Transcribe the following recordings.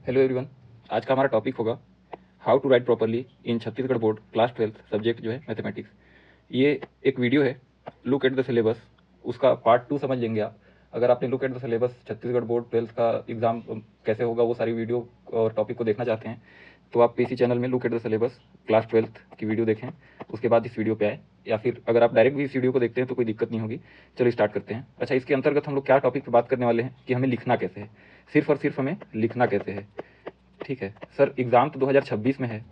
Hello everyone. आज का हमारा टॉपिक होगा how to write properly in Chhattisgarh board class 12 subject जो है मैथमेटिक्स। ये एक वीडियो है, लुक एट द सिलेबस। उसका पार्ट 2 समझ लेंगे आप। अगर आपने look at the syllabus Chhattisgarh board 12 का एग्ज़ाम कैसे होगा वो सारी वीडियो और टॉपिक को देखना चाहते हैं तो आप इसी चैनल में look at the syllabus class 12 की वीडियो देखें, उसके बाद इस वीडियो पे आए, या फिर अगर आप डायरेक्ट भी इस वीडियो को देखते हैं तो कोई दिक्कत नहीं होगी। चलो स्टार्ट करते हैं। अच्छा, इसके अंतर्गत हम लोग क्या टॉपिक पे बात करने वाले हैं कि हमें लिखना कैसे है, सिर्फ और सिर्फ हमें लिखना कैसे है। ठीक है सर, एग्ज़ाम तो 2026 में है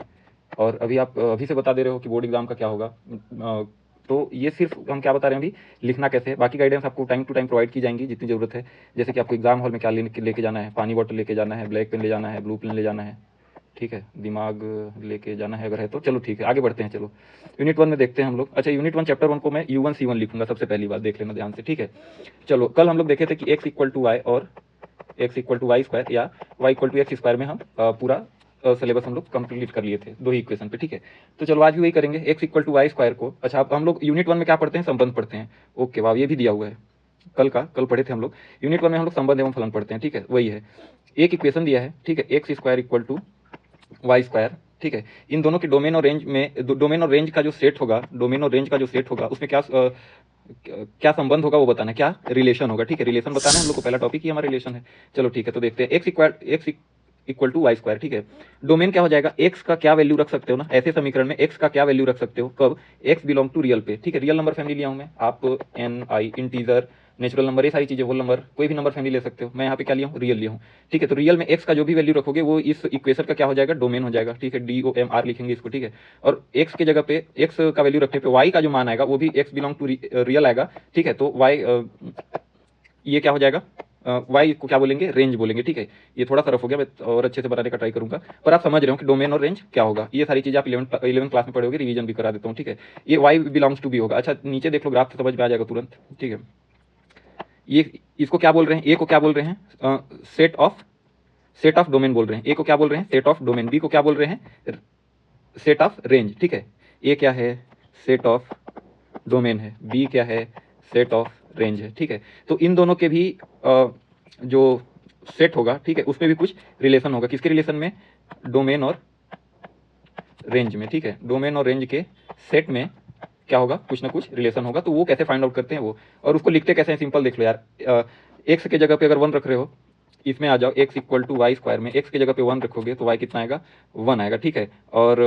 और अभी आप अभी से बता दे रहे हो कि बोर्ड एग्ज़ाम का क्या होगा। तो ये सिर्फ हम क्या बता रहे हैं अभी, लिखना कैसे है। बाकी गाइडेंस आपको टाइम टू टाइम प्रोवाइड की जाएंगी जितनी ज़रूरत है। जैसे कि आपको एग्जाम हॉल में क्या लेके जाना है, पानी बॉटल लेके जाना है, ब्लैक पेन ले जाना है, ब्लू पेन ले जाना है, ठीक है, दिमाग लेके जाना है अगर है तो। चलो ठीक है, आगे बढ़ते हैं। चलो यूनिट 1 में देखते हैं हम लोग। अच्छा, यूनिट 1 चैप्टर 1 को मैं U1 C1 लिखूंगा सबसे पहली बात, देख लेना ध्यान से, ठीक है। चलो, कल हम लोग देखे थे कि x इक्वल टू वाई और x equal to Y square या y equal to x square में हम पूरा सिलेबस हम लोग कंप्लीट कर लिए थे दो ही इक्वेशन पे, ठीक है। तो चलो आज भी वही करेंगे, x equal to Y square को। अच्छा, अब हम लोग यूनिट 1 में क्या पढ़ते हैं, संबंध पढ़ते हैं। ओके वाह, ये भी दिया हुआ है, कल पढ़े थे हम लोग। यूनिट 1 में हम लोग संबंध एवं फलन पढ़ते हैं, ठीक है, वही है। एक इक्वेशन दिया है, ठीक है, X square equal to Y square, ठीक है। इन दोनों के डोमेन और रेंज में, डोमेन और रेंज का जो सेट होगा, डोमेन और रेंज का जो सेट होगा उसमें क्या संबंध होगा वो बताना है, क्या रिलेशन होगा, ठीक है। रिलेशन बताना है हम लोग को, पहला टॉपिक ही हमारा रिलेशन है। चलो ठीक है, तो देखते हैं। X equal to Y square, ठीक है। डोमेन क्या हो जाएगा, एक्स का क्या वैल्यू रख सकते हो ना, ऐसे समीकरण में एक्स का क्या वैल्यू रख सकते हो, कब एक्स बिलोंग टू रियल पे, ठीक है। रियल नंबर फैमिली लिया हूं मैं, आप एन आई इंटीजर नेचुरल नंबर ये सारी चीजें, होल नंबर कोई भी नंबर फैमिली ले सकते हो। मैं यहाँ पे क्या लिया हूँ, रियल लिया हूँ, ठीक है। तो रियल में एक्स का जो भी वैल्यू रखोगे वो इस इक्वेशन का क्या हो जाएगा, डोमेन हो जाएगा, ठीक है। DOMR लिखेंगे इसको, ठीक है। और एक्स की जगह पे, एक्स का वैल्यू रखने पे वाई का जो मान आएगा वो भी एक्स बिलोंग टू रियल आएगा, ठीक है। तो वाई ये क्या हो जाएगा, वाई को क्या बोलेंगे, रेंज बोलेंगे, ठीक है। ये थोड़ा सा रफ हो गया, मैं और अच्छे से बनाने का ट्राई करूंगा, पर आप समझ रहे हो कि डोमेन और रेंज क्या होगा। ये सारी चीजें आप 11th क्लास में पढ़ोगे, रिवीजन भी करा देता हूँ, ठीक है। ये वाई बिलोंग्स टू बी होगा। अच्छा, नीचे देख लो, ग्राफ से समझ में आ जाएगा तुरंत, ठीक है। ये इसको क्या बोल रहे हैं, ए को क्या बोल रहे हैं, सेट ऑफ डोमेन बोल रहे हैं। ए को क्या बोल रहे हैं, सेट ऑफ डोमेन। बी को क्या बोल रहे हैं, सेट ऑफ रेंज, ठीक है। ए क्या है, सेट ऑफ डोमेन है, बी क्या है, सेट ऑफ रेंज है, ठीक है। तो इन दोनों के भी जो सेट होगा, ठीक है, उसमें भी कुछ रिलेशन होगा। किसके रिलेशन में, डोमेन और रेंज में, ठीक है। डोमेन और रेंज के सेट में क्या होगा, कुछ ना कुछ रिलेशन होगा। तो वो कैसे फाइंड आउट करते हैं वो, और उसको लिखते कैसे हैं, सिंपल देख लो यार। एक्स के जगह पे अगर 1 रख रहे हो, इसमें आ जाओ, X equal to Y square में एक्स की जगह पे 1 रखोगे तो वाई कितना आएगा, 1 आएगा, ठीक है। और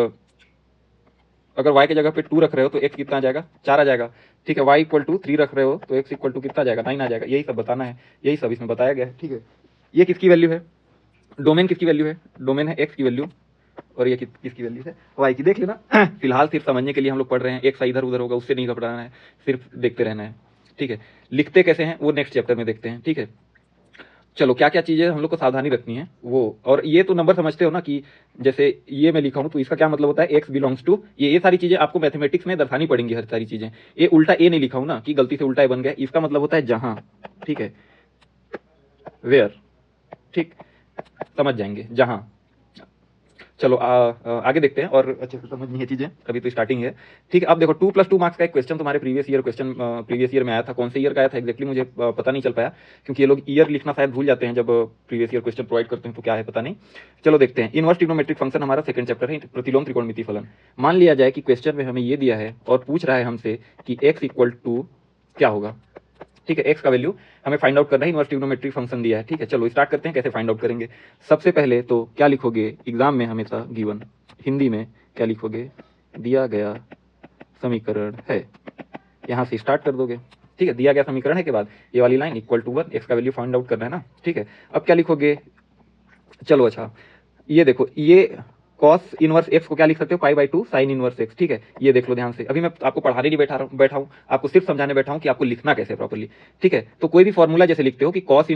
अगर y की जगह पे 2 रख रहे हो तो x कितना आ जाएगा, 4 आ जाएगा, ठीक है। y इक्वल टू 3 रख रहे हो तो x इक्वल टू कितना आ जाएगा, 9 आ जाएगा। यही सब बताना है, यही सब इसमें बताया गया है, ठीक है। ये किसकी वैल्यू है, डोमेन किसकी वैल्यू है, डोमेन है x की वैल्यू, और ये किसकी वैल्यू है, y की। देख लेना, फिलहाल सिर्फ समझने के लिए हम लोग पढ़ रहे हैं, एक सा इधर उधर होगा उससे नहीं घबराना है, सिर्फ देखते रहना है, ठीक है। लिखते कैसे हैं वो नेक्स्ट चैप्टर में देखते हैं, ठीक है। चलो, क्या क्या चीजें हम लोग को सावधानी रखनी है वो, और ये तो नंबर समझते हो ना कि जैसे ये मैं लिखा हूं तो इसका क्या मतलब होता है, एक्स बिलोंग्स टू ये सारी चीजें आपको मैथमेटिक्स में दर्शानी पड़ेंगी, हर सारी चीजें। ये उल्टा ए नहीं लिखा हूं ना कि गलती से उल्टा ए बन गया, इसका मतलब होता है जहां, ठीक है, वेयर, ठीक, समझ जाएंगे जहां। चलो आगे देखते हैं और अच्छे से समझनी है चीजें, अभी तो स्टार्टिंग है, ठीक है। अब देखो 2+2 मार्क्स का एक क्वेश्चन तुम्हारे प्रीवियस ईयर में आया था। कौन से ईयर का आया था एग्जैक्टली मुझे पता नहीं चल पाया, क्योंकि ये लोग ईयर लिखना शायद भूल जाते हैं जब प्रीवियस ईयर क्वेश्चन प्रोवाइड करते हैं, तो क्या है पता नहीं। चलो देखते हैं। इनवर्स ट्रिग्नोमेट्रिक फंक्शन हमारा सेकंड चैप्टर है, प्रतिलोम त्रिकोणमिति फलन। मान लिया जाए कि क्वेश्चन में हमें ये दिया है और पूछ रहा है हमसे कि एक्स इक्वल टू क्या होगा, ठीक है। एक्स का वैल्यू हमें फाइंड आउट करना है, इनवर्स ट्रिग्नोमेट्रिक फंक्शन दिया है, ठीक है। चलो स्टार्ट करते हैं, कैसे फाइंड आउट करेंगे। सबसे पहले तो क्या लिखोगे, एग्जाम में हमेशा गिवन हिंदी में क्या लिखोगे, दिया गया समीकरण है, यहां से स्टार्ट कर दोगे, ठीक है। दिया गया समीकरण है के बाद ये वाली लाइन इक्वल टू 1, एक्स का वैल्यू फाइंड आउट करना है ना, ठीक है। अब क्या लिखोगे, चलो अच्छा, ये देखो, ये कॉस इनवर्स एक्स को क्या लिख सकते हो, π/2 साइन इनवर्स एक्स, ठीक है। ये देख लो ध्यान से, अभी मैं आपको पढ़ाने नहीं बैठा हूँ, आपको सिर्फ समझाने बैठा हूँ कि आपको लिखना कैसे प्रॉपर्ली, ठीक है। तो कोई भी फॉर्मूला जैसे लिखते हो कि cos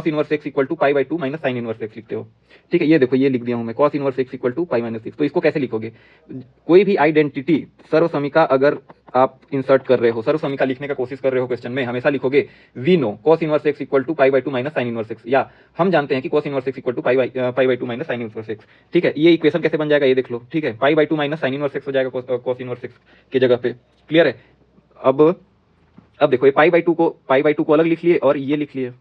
inverse x equal to π/2 minus sine inverse x लिखते हो, ठीक है। ये देखो, ये लिख दिया हूँ मैं, cos inverse x equal to π-6। तो इसको कैसे लिखोगे, कोई भी आइडेंटिटी सर्व समीका अगर आप इंसर्ट कर रहे हो, सर्व समीका लिखने का कोशिश कर रहे हो क्वेश्चन में, हमेशा लिखोगे we know cos inverse x equal to π/2 minus sine inverse x, या हम जानते हैं कि cos inverse x equal to π/2 minus sine inverse x, ठीक है। ये इक्वेशन कैसे बन जाएगा ये देख लो, ठीक है। π/2 माइनस साइन इनवर्स एक्स हो जाएगा कॉस इनवर्स एक्स की जगह पे, क्लियर है। अब देखो, ये π/2 को अलग लिख लिए और ये लिख लिए,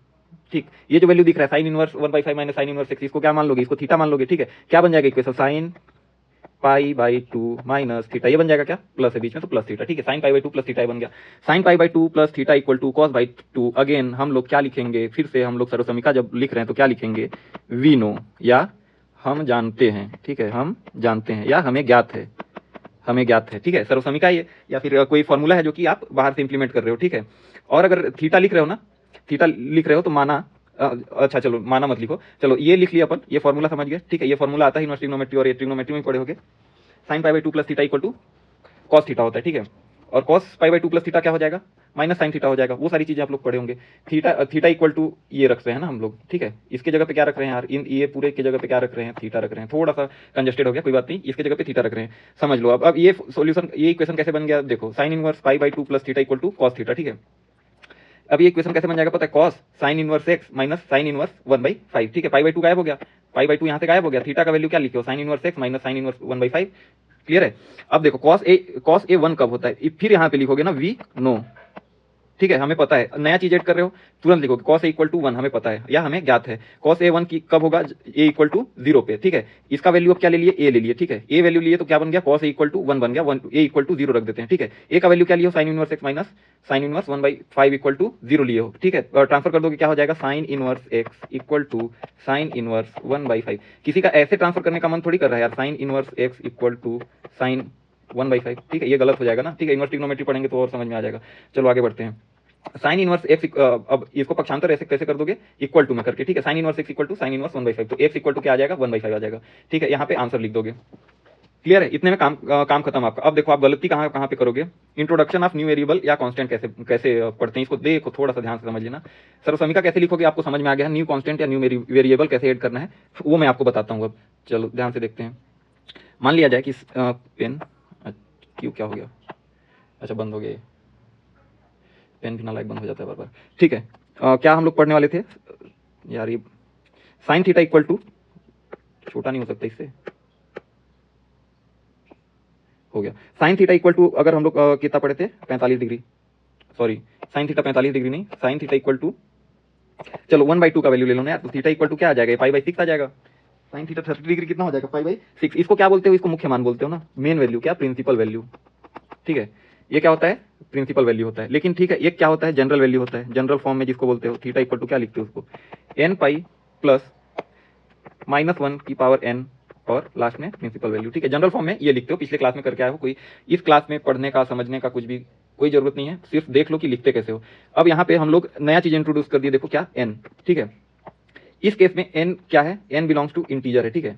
ठीक, ये जो वैल्यू दिख रहा है sine inverse 1/5 minus sine inverse x, इसको क्या मान लोगे, इसको थीटा मान लोगे। ठीक है, क्या बन जाएगा इक्वेशन, साइन π/2 माइनस थीटा, ये बन जाएगा क्या, प्लस है बीच में तो प्लस थीटा। ठीक है, साइन π/2 प्लस थीटा बन गया, sine π/2 plus theta equal to cos/2। Again हम लोग क्या लिखेंगे, फिर से हम लोग सर्वसमीका जब लिख रहे हैं तो क्या लिखेंगे, वी नो या हम जानते हैं। ठीक है, हम जानते हैं या हमें ज्ञात है, हमें ज्ञात है। ठीक है, सर्वसमीका ये या फिर कोई फॉर्मूला है जो कि आप बाहर से इंप्लीमेंट कर रहे हो। ठीक है, और अगर थीटा लिख रहे हो ना, थीटा लिख रहे हो तो माना अच्छा चलो माना मत लिखो, चलो ये लिख लिया अपन, ये फॉर्मूला समझ गए। ठीक है, ये फॉर्मूला आता है इनवर्स ट्रिग्नोमेट्री और ये ट्रिग्नोमेट्री में पढ़े होगे, sine π/2 plus theta equal to cos theta होता है। ठीक है, और कॉस π/2 प्लस थीटा क्या हो जाएगा, माइनस साइन थीटा हो जाएगा। वो सारी चीजें आप लोग पढ़े होंगे। थीटा इक्वल टू ये रख रहे हैं ना हम लोग। ठीक है, इसके जगह पे क्या रख रहे हैं यार, इन ये पूरे की जगह पे क्या रख रहे हैं, थीटा रख रहे हैं। थोड़ा सा कंजेस्टेड हो गया, कोई बात नहीं, इसके जगह पे थीटा रख रहे हैं, समझ लो। अब ये सोल्यूशन, ये इक्वेशन कैसे बन गया, देखो sine inverse π/2 plus theta equal to cos theta. ठीक है, अब ये इक्वेशन कैसे बन जाएगा पता है, cos sine inverse x minus sine inverse 1/5। ठीक है, π/2 गायब हो गया, π/2 यहाँ से गायब हो गया, थीटा का वैल्यू क्या लिखे हो, sign inverse x minus sine inverse 1/5। Clear है। अब देखो cos a 1 कब होता है, फिर यहाँ पे लिखोगे ना वी नो। ठीक है, हमें पता है, नया चीज ऐड कर रहे हो तुरंत लिखोगे cos a इक्वल टू 1, हमें पता है या हमें ज्ञात है। cos a 1 की कब होगा, a इक्वल टू 0 पे। ठीक है, इसका वैल्यू अब क्या ले लिए, a ले लिए। ठीक है, a वैल्यू लिए तो क्या बन गया, cos a इक्वल टू 1 बन गया, a इक्वल टू 0 रख देते हैं। ठीक है, a का वैल्यू क्या लियो, sine inverse x minus sine inverse 1/5 equal to 0 लिए हो। ठीक है, ट्रांसफर कर दोगे क्या हो जाएगा, sine inverse x equal to sine inverse 1/5। किसी का ऐसे ट्रांसफर करने का मन थोड़ी कर रहा है यार, sine inverse x equal to sine 1/5। ठीक है, ये गलत हो जाएगा ना। ठीक है, इनवर्स ट्रिग्नोमेट्री पढ़ेंगे तो और समझ में आ जाएगा। चलो आगे बढ़ते हैं। साइन इनवर्स x, अब इसको पक्षांतर ऐसे कैसे कर दोगे, इक्वल टू में करके। ठीक है, sine inverse x equal to sine inverse 1/5, तो x इक्वल टू क्या आ जाएगा, 1/5 आ जाएगा। ठीक है, यहाँ पे आंसर लिख दोगे। क्लियर है, इतने में काम खत्म आपका। अब देखो आप गलती कहाँ पे करोगे, इंट्रोडक्शन ऑफ न्यू वेरिएबल या कांस्टेंट कैसे कैसे पढ़ते हैं, इसको देखो थोड़ा सा ध्यान से समझ लेना। सर्वसमीका कैसे लिखोगे आपको समझ में आ गया है, न्यू कांस्टेंट या न्यू वेरिएबल कैसे ऐड करना है वो मैं आपको बताता हूँ। अब चलो ध्यान से देखते हैं। मान लिया जाए कि पेन क्यों क्या हो गया, अच्छा बंद हो गया, पेन भी नालायक बंद हो जाता है बार बार। ठीक है, क्या हम लोग पढ़ने वाले थे यार, ये साइन थीटा इक्वल टू, छोटा नहीं हो सकता इससे, हो गया साइन थीटा इक्वल टू, अगर हम लोग कितना पढ़े थे 45 degree, sorry sine theta 45 degree नहीं, साइन थीटा इक्वल टू, चलो 1/2 का वैल्यू ले लो ना यार, तो थीटा इक्वल टू क्या आ जाएगा, π/6 आ जाएगा। साइन थीटा 30 डिग्री कितना हो जाएगा, π/6। इसको क्या बोलते हो, इसको मुख्य मान बोलते हो ना, मेन वैल्यू क्या, प्रिंसिपल वैल्यू। ठीक है, ये क्या होता है, प्रिंसिपल वैल्यू होता है। लेकिन ठीक है, ये क्या होता है, जनरल वैल्यू होता है। जनरल फॉर्म में जिसको बोलते हो, थीटा इक्वल टू क्या लिखते हो उसको, n π प्लस -1 की पावर n और लास्ट में प्रिंसिपल वैल्यू। ठीक है, जनरल फॉर्म में ये लिखते हो, पिछले क्लास में करके आए हो, कोई इस क्लास में पढ़ने का समझने का कुछ भी कोई जरूरत नहीं है, सिर्फ देख लो कि लिखते कैसे हो। अब यहाँ पे हम लोग नया चीज इंट्रोड्यूस कर दिए, देखो क्या, n। ठीक है, इस केस में n क्या है, n बिलोंग्स टू इंटीजर है। ठीक है,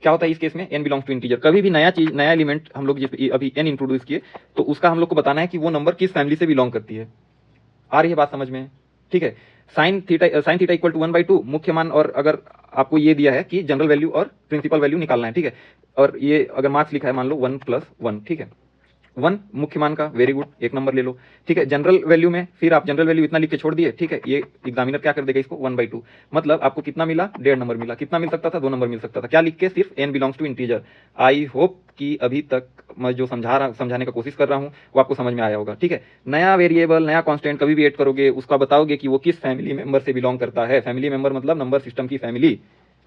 क्या होता है इस केस में, n बिलोंग्स टू इंटीजर। कभी भी नया चीज, नया एलिमेंट हम लोग अभी n इंट्रोड्यूस किए तो उसका हम लोग को बताना है कि वो नंबर किस फैमिली से बिलोंग करती है। आ रही है बात समझ में। ठीक है, साइन थीटा इक्वल टू 1/2 मुख्य मान, और अगर आपको ये दिया है कि जनरल वैल्यू और प्रिंसिपल वैल्यू निकालना है। ठीक है, और ये अगर मार्क्स लिखा है मान लो 1 + 1। ठीक है, 1 मुख्य मान का, वेरी गुड, एक नंबर ले लो। ठीक है, जनरल वैल्यू में फिर आप जनरल वैल्यू इतना लिख के छोड़ दिए। ठीक है, ये एग्जामिनर क्या कर देगा इसको, 1/2, मतलब आपको कितना मिला, 1.5 नंबर मिला। कितना मिल सकता था, 2 नंबर मिल सकता था। क्या लिख के, सिर्फ n belongs to integer. I hope कि अभी तक मैं जो समझाने का कोशिश कर रहा हूँ वो आपको समझ में आया होगा। ठीक है, नया वेरिएबल, नया कांस्टेंट कभी भी ऐड करोगे उसका बताओगे कि वो किस फैमिली मेंबर से बिलोंग करता है। फैमिली मेंबर मतलब नंबर सिस्टम की फैमिली।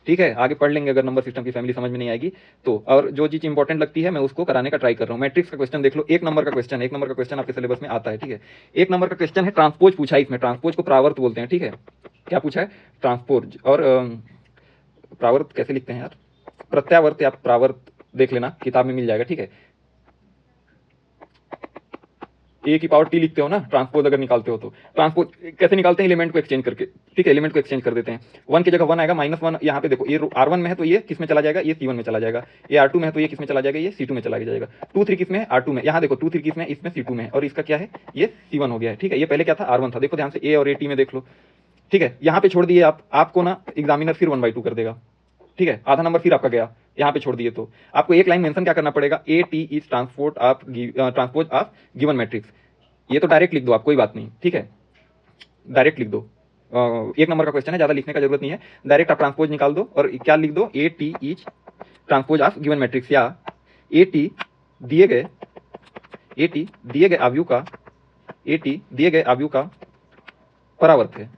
ठीक है, आगे पढ़ लेंगे अगर नंबर सिस्टम की फैमिली समझ में नहीं आएगी तो। और जो चीज इंपॉर्टेंट लगती है मैं उसको कराने का ट्राई कर रहा हूँ। मैट्रिक्स का क्वेश्चन देख लो, 1 नंबर का क्वेश्चन, 1 नंबर का क्वेश्चन आपके सिलेबस में आता है। ठीक है, 1 नंबर का क्वेश्चन है, ट्रांसपोज पूछा है इसमें। ट्रांसपोज को प्रावर्त बोलते हैं। ठीक है, क्या पूछा है, ट्रांसपोज। और प्रावर्त कैसे लिखते हैं यार, प्रत्यावर्त या प्रावर्त देख लेना, किताब में मिल जाएगा। ठीक है, a की पावर t लिखते हो ना, ट्रांसपोज अगर निकालते हो तो। ट्रांसपोज कैसे निकालते हैं, एलिमेंट को एक्सचेंज करके। ठीक है, एलिमेंट को एक्सचेंज कर देते हैं। 1 की जगह 1 आएगा, -1 यहाँ पे देखो, ये R1 में है तो ये किस में चला जाएगा, ये C1 में चला जाएगा। ये R2 में है तो ये किस में चला जाएगा, ये C2 में चला जाएगा। 2 3 किस में है, R2 में। यहाँ देखो 2 3 किस में, इसमें C2 में है, और इसका क्या है, ये C1 हो गया है। ठीक है, ये पहले क्या था, R1 था। देखो ध्यान से, A और A T में देख लो। ठीक है, यहाँ पे छोड़ दिए आप, आपको ना एग्जामिनर फिर 1/2 कर देगा। ठीक है, आधा नंबर फिर आपका गया, यहाँ पे छोड़ दिए तो आपको एक लाइन मेंशन क्या करना पड़ेगा, AT is transpose of given matrix. ये तो डायरेक्ट लिख दो आप, कोई बात नहीं। ठीक है, डायरेक्ट लिख दो। 1 नंबर का क्वेश्चन है, ज्यादा लिखने का जरूरत नहीं है, डायरेक्ट आप ट्रांसपोज निकाल दो और क्या लिख दो, AT is transpose of given matrix, या AT दिए गए आव्यूह का परावर्त है।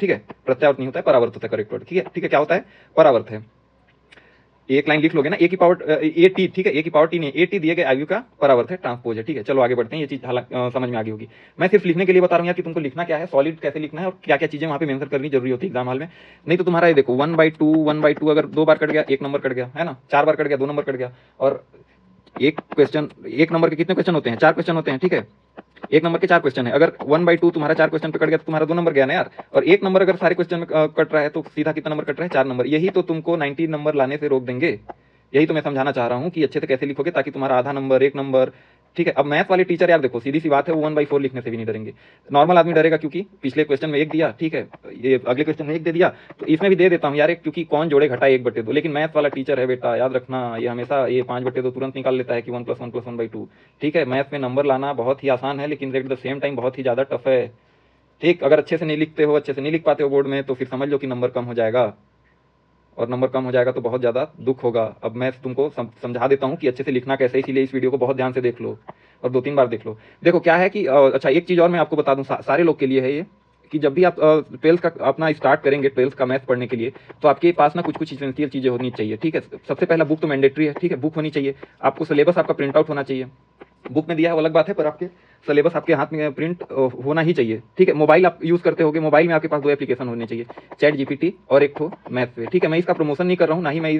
ठीक है, प्रत्यावर्त नहीं होता है, परावर्त होता है करेक्ट वर्ड। ठीक है, क्या होता है, परावर्त है। एक लाइन लिख लोगे ना, ए की पावर ए टी, ठीक है, ए की पावर टी नहीं, ए टी दिए गए आयु का परावर्त है, ट्रांसपोज है। ठीक है, चलो आगे बढ़ते हैं, ये चीज समझ में आ गई होगी। मैं सिर्फ लिखने के लिए बता रहा हूँ यार कि तुमको लिखना क्या है, सॉलिड कैसे लिखना है और क्या क्या चीजें वहां पे मेंशन करनी जरूरी होती है एग्जाम हॉल में। नहीं तो तुम्हारा ये देखो 1/2 अगर 2 बार कट गया 1 नंबर कट गया, है ना, 4 बार कट गया 2 नंबर कट गया। और एक क्वेश्चन, 1 नंबर के कितने क्वेश्चन होते हैं, 4 क्वेश्चन होते हैं। ठीक है, 1 नंबर के 4 क्वेश्चन है, अगर 1/2 तुम्हारा 4 क्वेश्चन पे कट गया तो तुम्हारा 2 नंबर गया ना यार। और 1 नंबर अगर सारे क्वेश्चन में कट रहा है तो सीधा कितना नंबर कट रहा है, 4 नंबर। यही तो तुमको 90 नंबर लाने से रोक देंगे। यही तो मैं समझाना चाह रहा हूँ कि अच्छे से कैसे लिखोगे ताकि तुम्हारा आधा नंबर, 1 नंबर। ठीक है, अब मैथ वाले टीचर यार देखो सीधी सी बात है, वो 1/4 लिखने से भी नहीं डरेंगे। नॉर्मल आदमी डरेगा क्योंकि पिछले क्वेश्चन में 1 दिया, ठीक है, ये अगले क्वेश्चन में 1 दे दिया, तो इसमें भी दे देता हूँ यार, क्योंकि कौन जोड़े घटाए 1/2। लेकिन मैथ वाला टीचर है बेटा, याद रखना, ये हमेशा ये 5/2 तुरंत निकाल लेता है कि 1 + 1 + 1/2। ठीक है, मैथ में नंबर लाना बहुत ही आसान है, लेकिन एट द सेम टाइम बहुत ही ज्यादा टफ है। ठीक, अगर अच्छे से नहीं लिखते हो, अच्छे से नहीं लिख पाते हो बोर्ड में, तो फिर समझ लो कि नंबर कम हो जाएगा, और नंबर कम हो जाएगा तो बहुत ज़्यादा दुख होगा। अब मैं तुमको समझा देता हूँ कि अच्छे से लिखना कैसे, इसीलिए इस वीडियो को बहुत ध्यान से देख लो और 2-3 बार देख लो। देखो क्या है कि अच्छा एक चीज़ और मैं आपको बता दूँ, सारे लोग के लिए है ये, कि जब भी आप 12th का अपना स्टार्ट करेंगे, 12th का मैथ पढ़ने के लिए, तो आपके पास ना कुछ कुछ इसेंशियल चीज़ें होनी चाहिए। ठीक है, सबसे पहला बुक तो मैंडेटरी है। ठीक है, बुक होनी चाहिए, आपको सिलेबस आपका प्रिंट आउट होना चाहिए। बुक में दिया है वो अलग बात है, पर आपके सिलेबस आपके हाथ में प्रिंट होना ही चाहिए। ठीक है, मोबाइल आप यूज़ करते होगे, मोबाइल में आपके पास 2 एप्लीकेशन होने चाहिए, चैट जीपीटी और एक तो मैथ पे। ठीक है, मैं इसका प्रमोशन नहीं कर रहा हूँ, ना ही मैं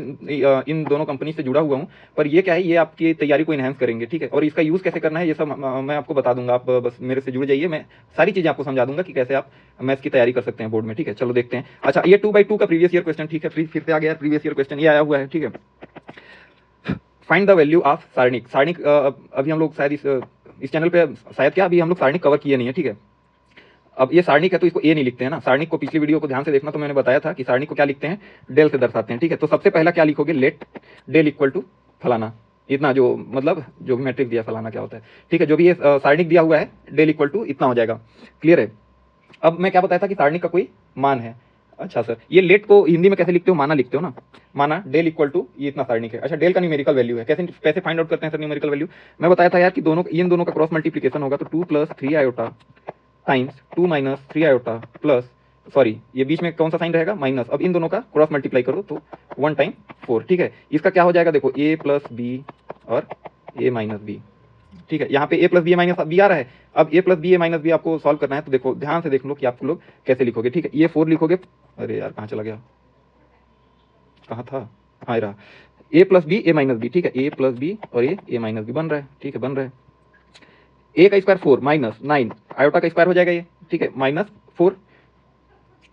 इन दोनों कंपनी से जुड़ा हुआ हूँ, पर ये क्या है, ये आपकी तैयारी को इन्हेंस करेंगे। ठीक है, और इसका यूज़ कैसे करना है ये सब मैं आपको बता दूंगा, आप बस मेरे से जुड़ जाइए, मैं सारी चीज़ें आपको समझा दूंगा कि कैसे आप मैथ्स की तैयारी कर सकते हैं बोर्ड में। ठीक है, चलो देखते हैं। अच्छा, ये 2/2 का प्रीवियस ईयर क्वेश्चन, ठीक है, फिर से आ गया प्रीवियस ईयर क्वेश्चन, ये आया हुआ है। ठीक है, फाइंड द वैल्यू ऑफ सारणिक। सारणिक अभी हम लोग शायद इस चैनल पे शायद क्या अभी हम लोग सारणिक कवर किए नहीं है। ठीक है, अब ये सारणिक है तो इसको ए नहीं लिखते हैं ना, सारणिक को पिछली वीडियो को ध्यान से देखना, तो मैंने बताया था कि सारणिक को क्या लिखते हैं, डेल से दर्शाते हैं। ठीक है, तो सबसे पहला क्या लिखोगे, लेट डेल इक्वल टू फलाना, इतना, जो मतलब जो भी मैट्रिक्स दिया फलाना क्या होता है। ठीक है, जो भी ये सारणिक दिया हुआ है, डेल इक्वल टू इतना हो जाएगा। क्लियर है। अब मैं क्या बताया था कि सारणिक का कोई मान है। अच्छा सर, ये लेट को हिंदी में कैसे लिखते हो, माना लिखते हो ना, माना डेल इक्वल टू ये इतना सारणिक है। अच्छा, डेल का न्यूमेरिकल वैल्यू है, कैसे कैसे फाइंड आउट करते हैं सर न्यूमेरिकल वैल्यू। मैं बताया था यार कि इन दोनों का क्रॉस मल्टीप्लीकेशन होगा, तो 2 + 3 iota times 2 - 3 iota plus, sorry ये बीच में कौन सा साइन रहेगा, माइनस। अब इन दोनों का क्रॉस मल्टीप्लाई करो तो 1 × 4। ठीक है, इसका क्या हो जाएगा, देखो a + b और a - b। ठीक है, यहाँ पे a + b - b आ रहा है। अब a + b a - b आपको सॉल्व करना है, तो देखो ध्यान से देख लो कि आप लोग कैसे लिखोगे। ठीक है, ये 4 लिखोगे, अरे यार कहाँ चला गया, कहाँ था, हाँ रहा, a + b a - b। ठीक है, a + b और ये a - b बन रहा है। ठीक है, बन रहा है, a का स्क्वायर 4 - 9 आयोटा का स्क्वायर हो जाएगा ये। ठीक है, -4।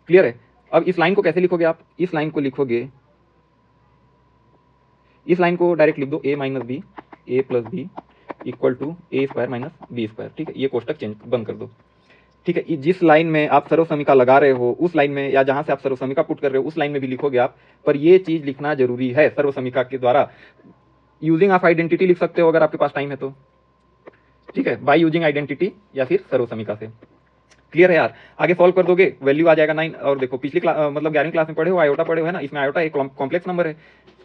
क्लियर है। अब इस लाइन को कैसे लिखोगे आप, इस लाइन को लिखोगे, इस लाइन को डायरेक्ट लिख दो, a - b a + b equal to a² - b²। ठीक है, ये कोष्टक चेंज बंद कर दो। ठीक है, जिस लाइन में आप सर्वसमीका लगा रहे हो उस लाइन में, या जहां से आप सर्वसमीका पुट कर रहे हो उस लाइन में भी लिखोगे आप, पर ये चीज लिखना जरूरी है सर्वसमीका के द्वारा। यूजिंग ऑफ आइडेंटिटी लिख सकते हो अगर आपके पास टाइम है तो। ठीक है, बाय यूजिंग आइडेंटिटी या फिर सर्वसमीका से। क्लियर है यार, आगे सॉल्व कर दोगे, वैल्यू आ जाएगा 9। और देखो पिछली मतलब 11वीं क्लास में पढ़े हो, आयोटा पढ़े हो है ना, इसमें आयोटा एक कॉम्प्लेक्स नंबर है,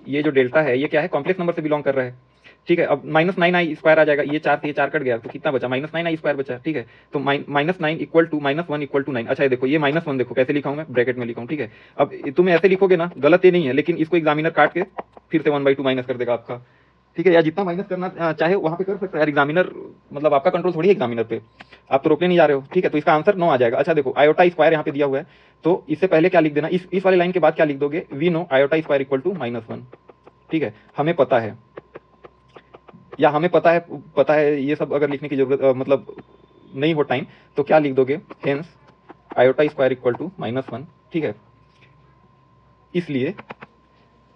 ये जो डेल्टा है ये क्या है, कॉम्प्लेक्स नंबर से बिलोंग कर रहा है। ठीक है, अब -9i² आ जाएगा, ये 4 से ये 4 कट गया तो कितना बचा, -9i² बचा। ठीक है, तो -9 इक्वल टू -1 इक्वल टू 9। अच्छा ये देखो, ये -1 देखो कैसे लिखा हूं मैं, ब्रैकेट में लिखा हूं। ठीक है, अब तुम ऐसे लिखोगे ना, गलत ये नहीं है, लेकिन इसको एग्जामिनर काट के फिर से 1/2 माइनस कर देगा आपका। ठीक है, या जितना माइनस करना चाहे वहां पे कर सकता है यार एग्जामिनर, मतलब आपका कंट्रोल थोड़ी है एग्जामिनर पे, आप तो रोकने नहीं जा रहे हो। ठीक है, तो इसका आंसर 9 आ जाएगा। अच्छा देखो, आयोटा स्क्वायर यहाँ पे दिया हुआ है, तो इससे पहले क्या लिख देना, इस वाले लाइन के बाद क्या लिख दोगे, we know iota square equal to -1। ठीक है, हमें पता है, या हमें पता है ये सब अगर लिखने की जरूरत मतलब नहीं हो टाइम, तो क्या लिख दोगे, hence iota square equal to -1। ठीक है, इसलिए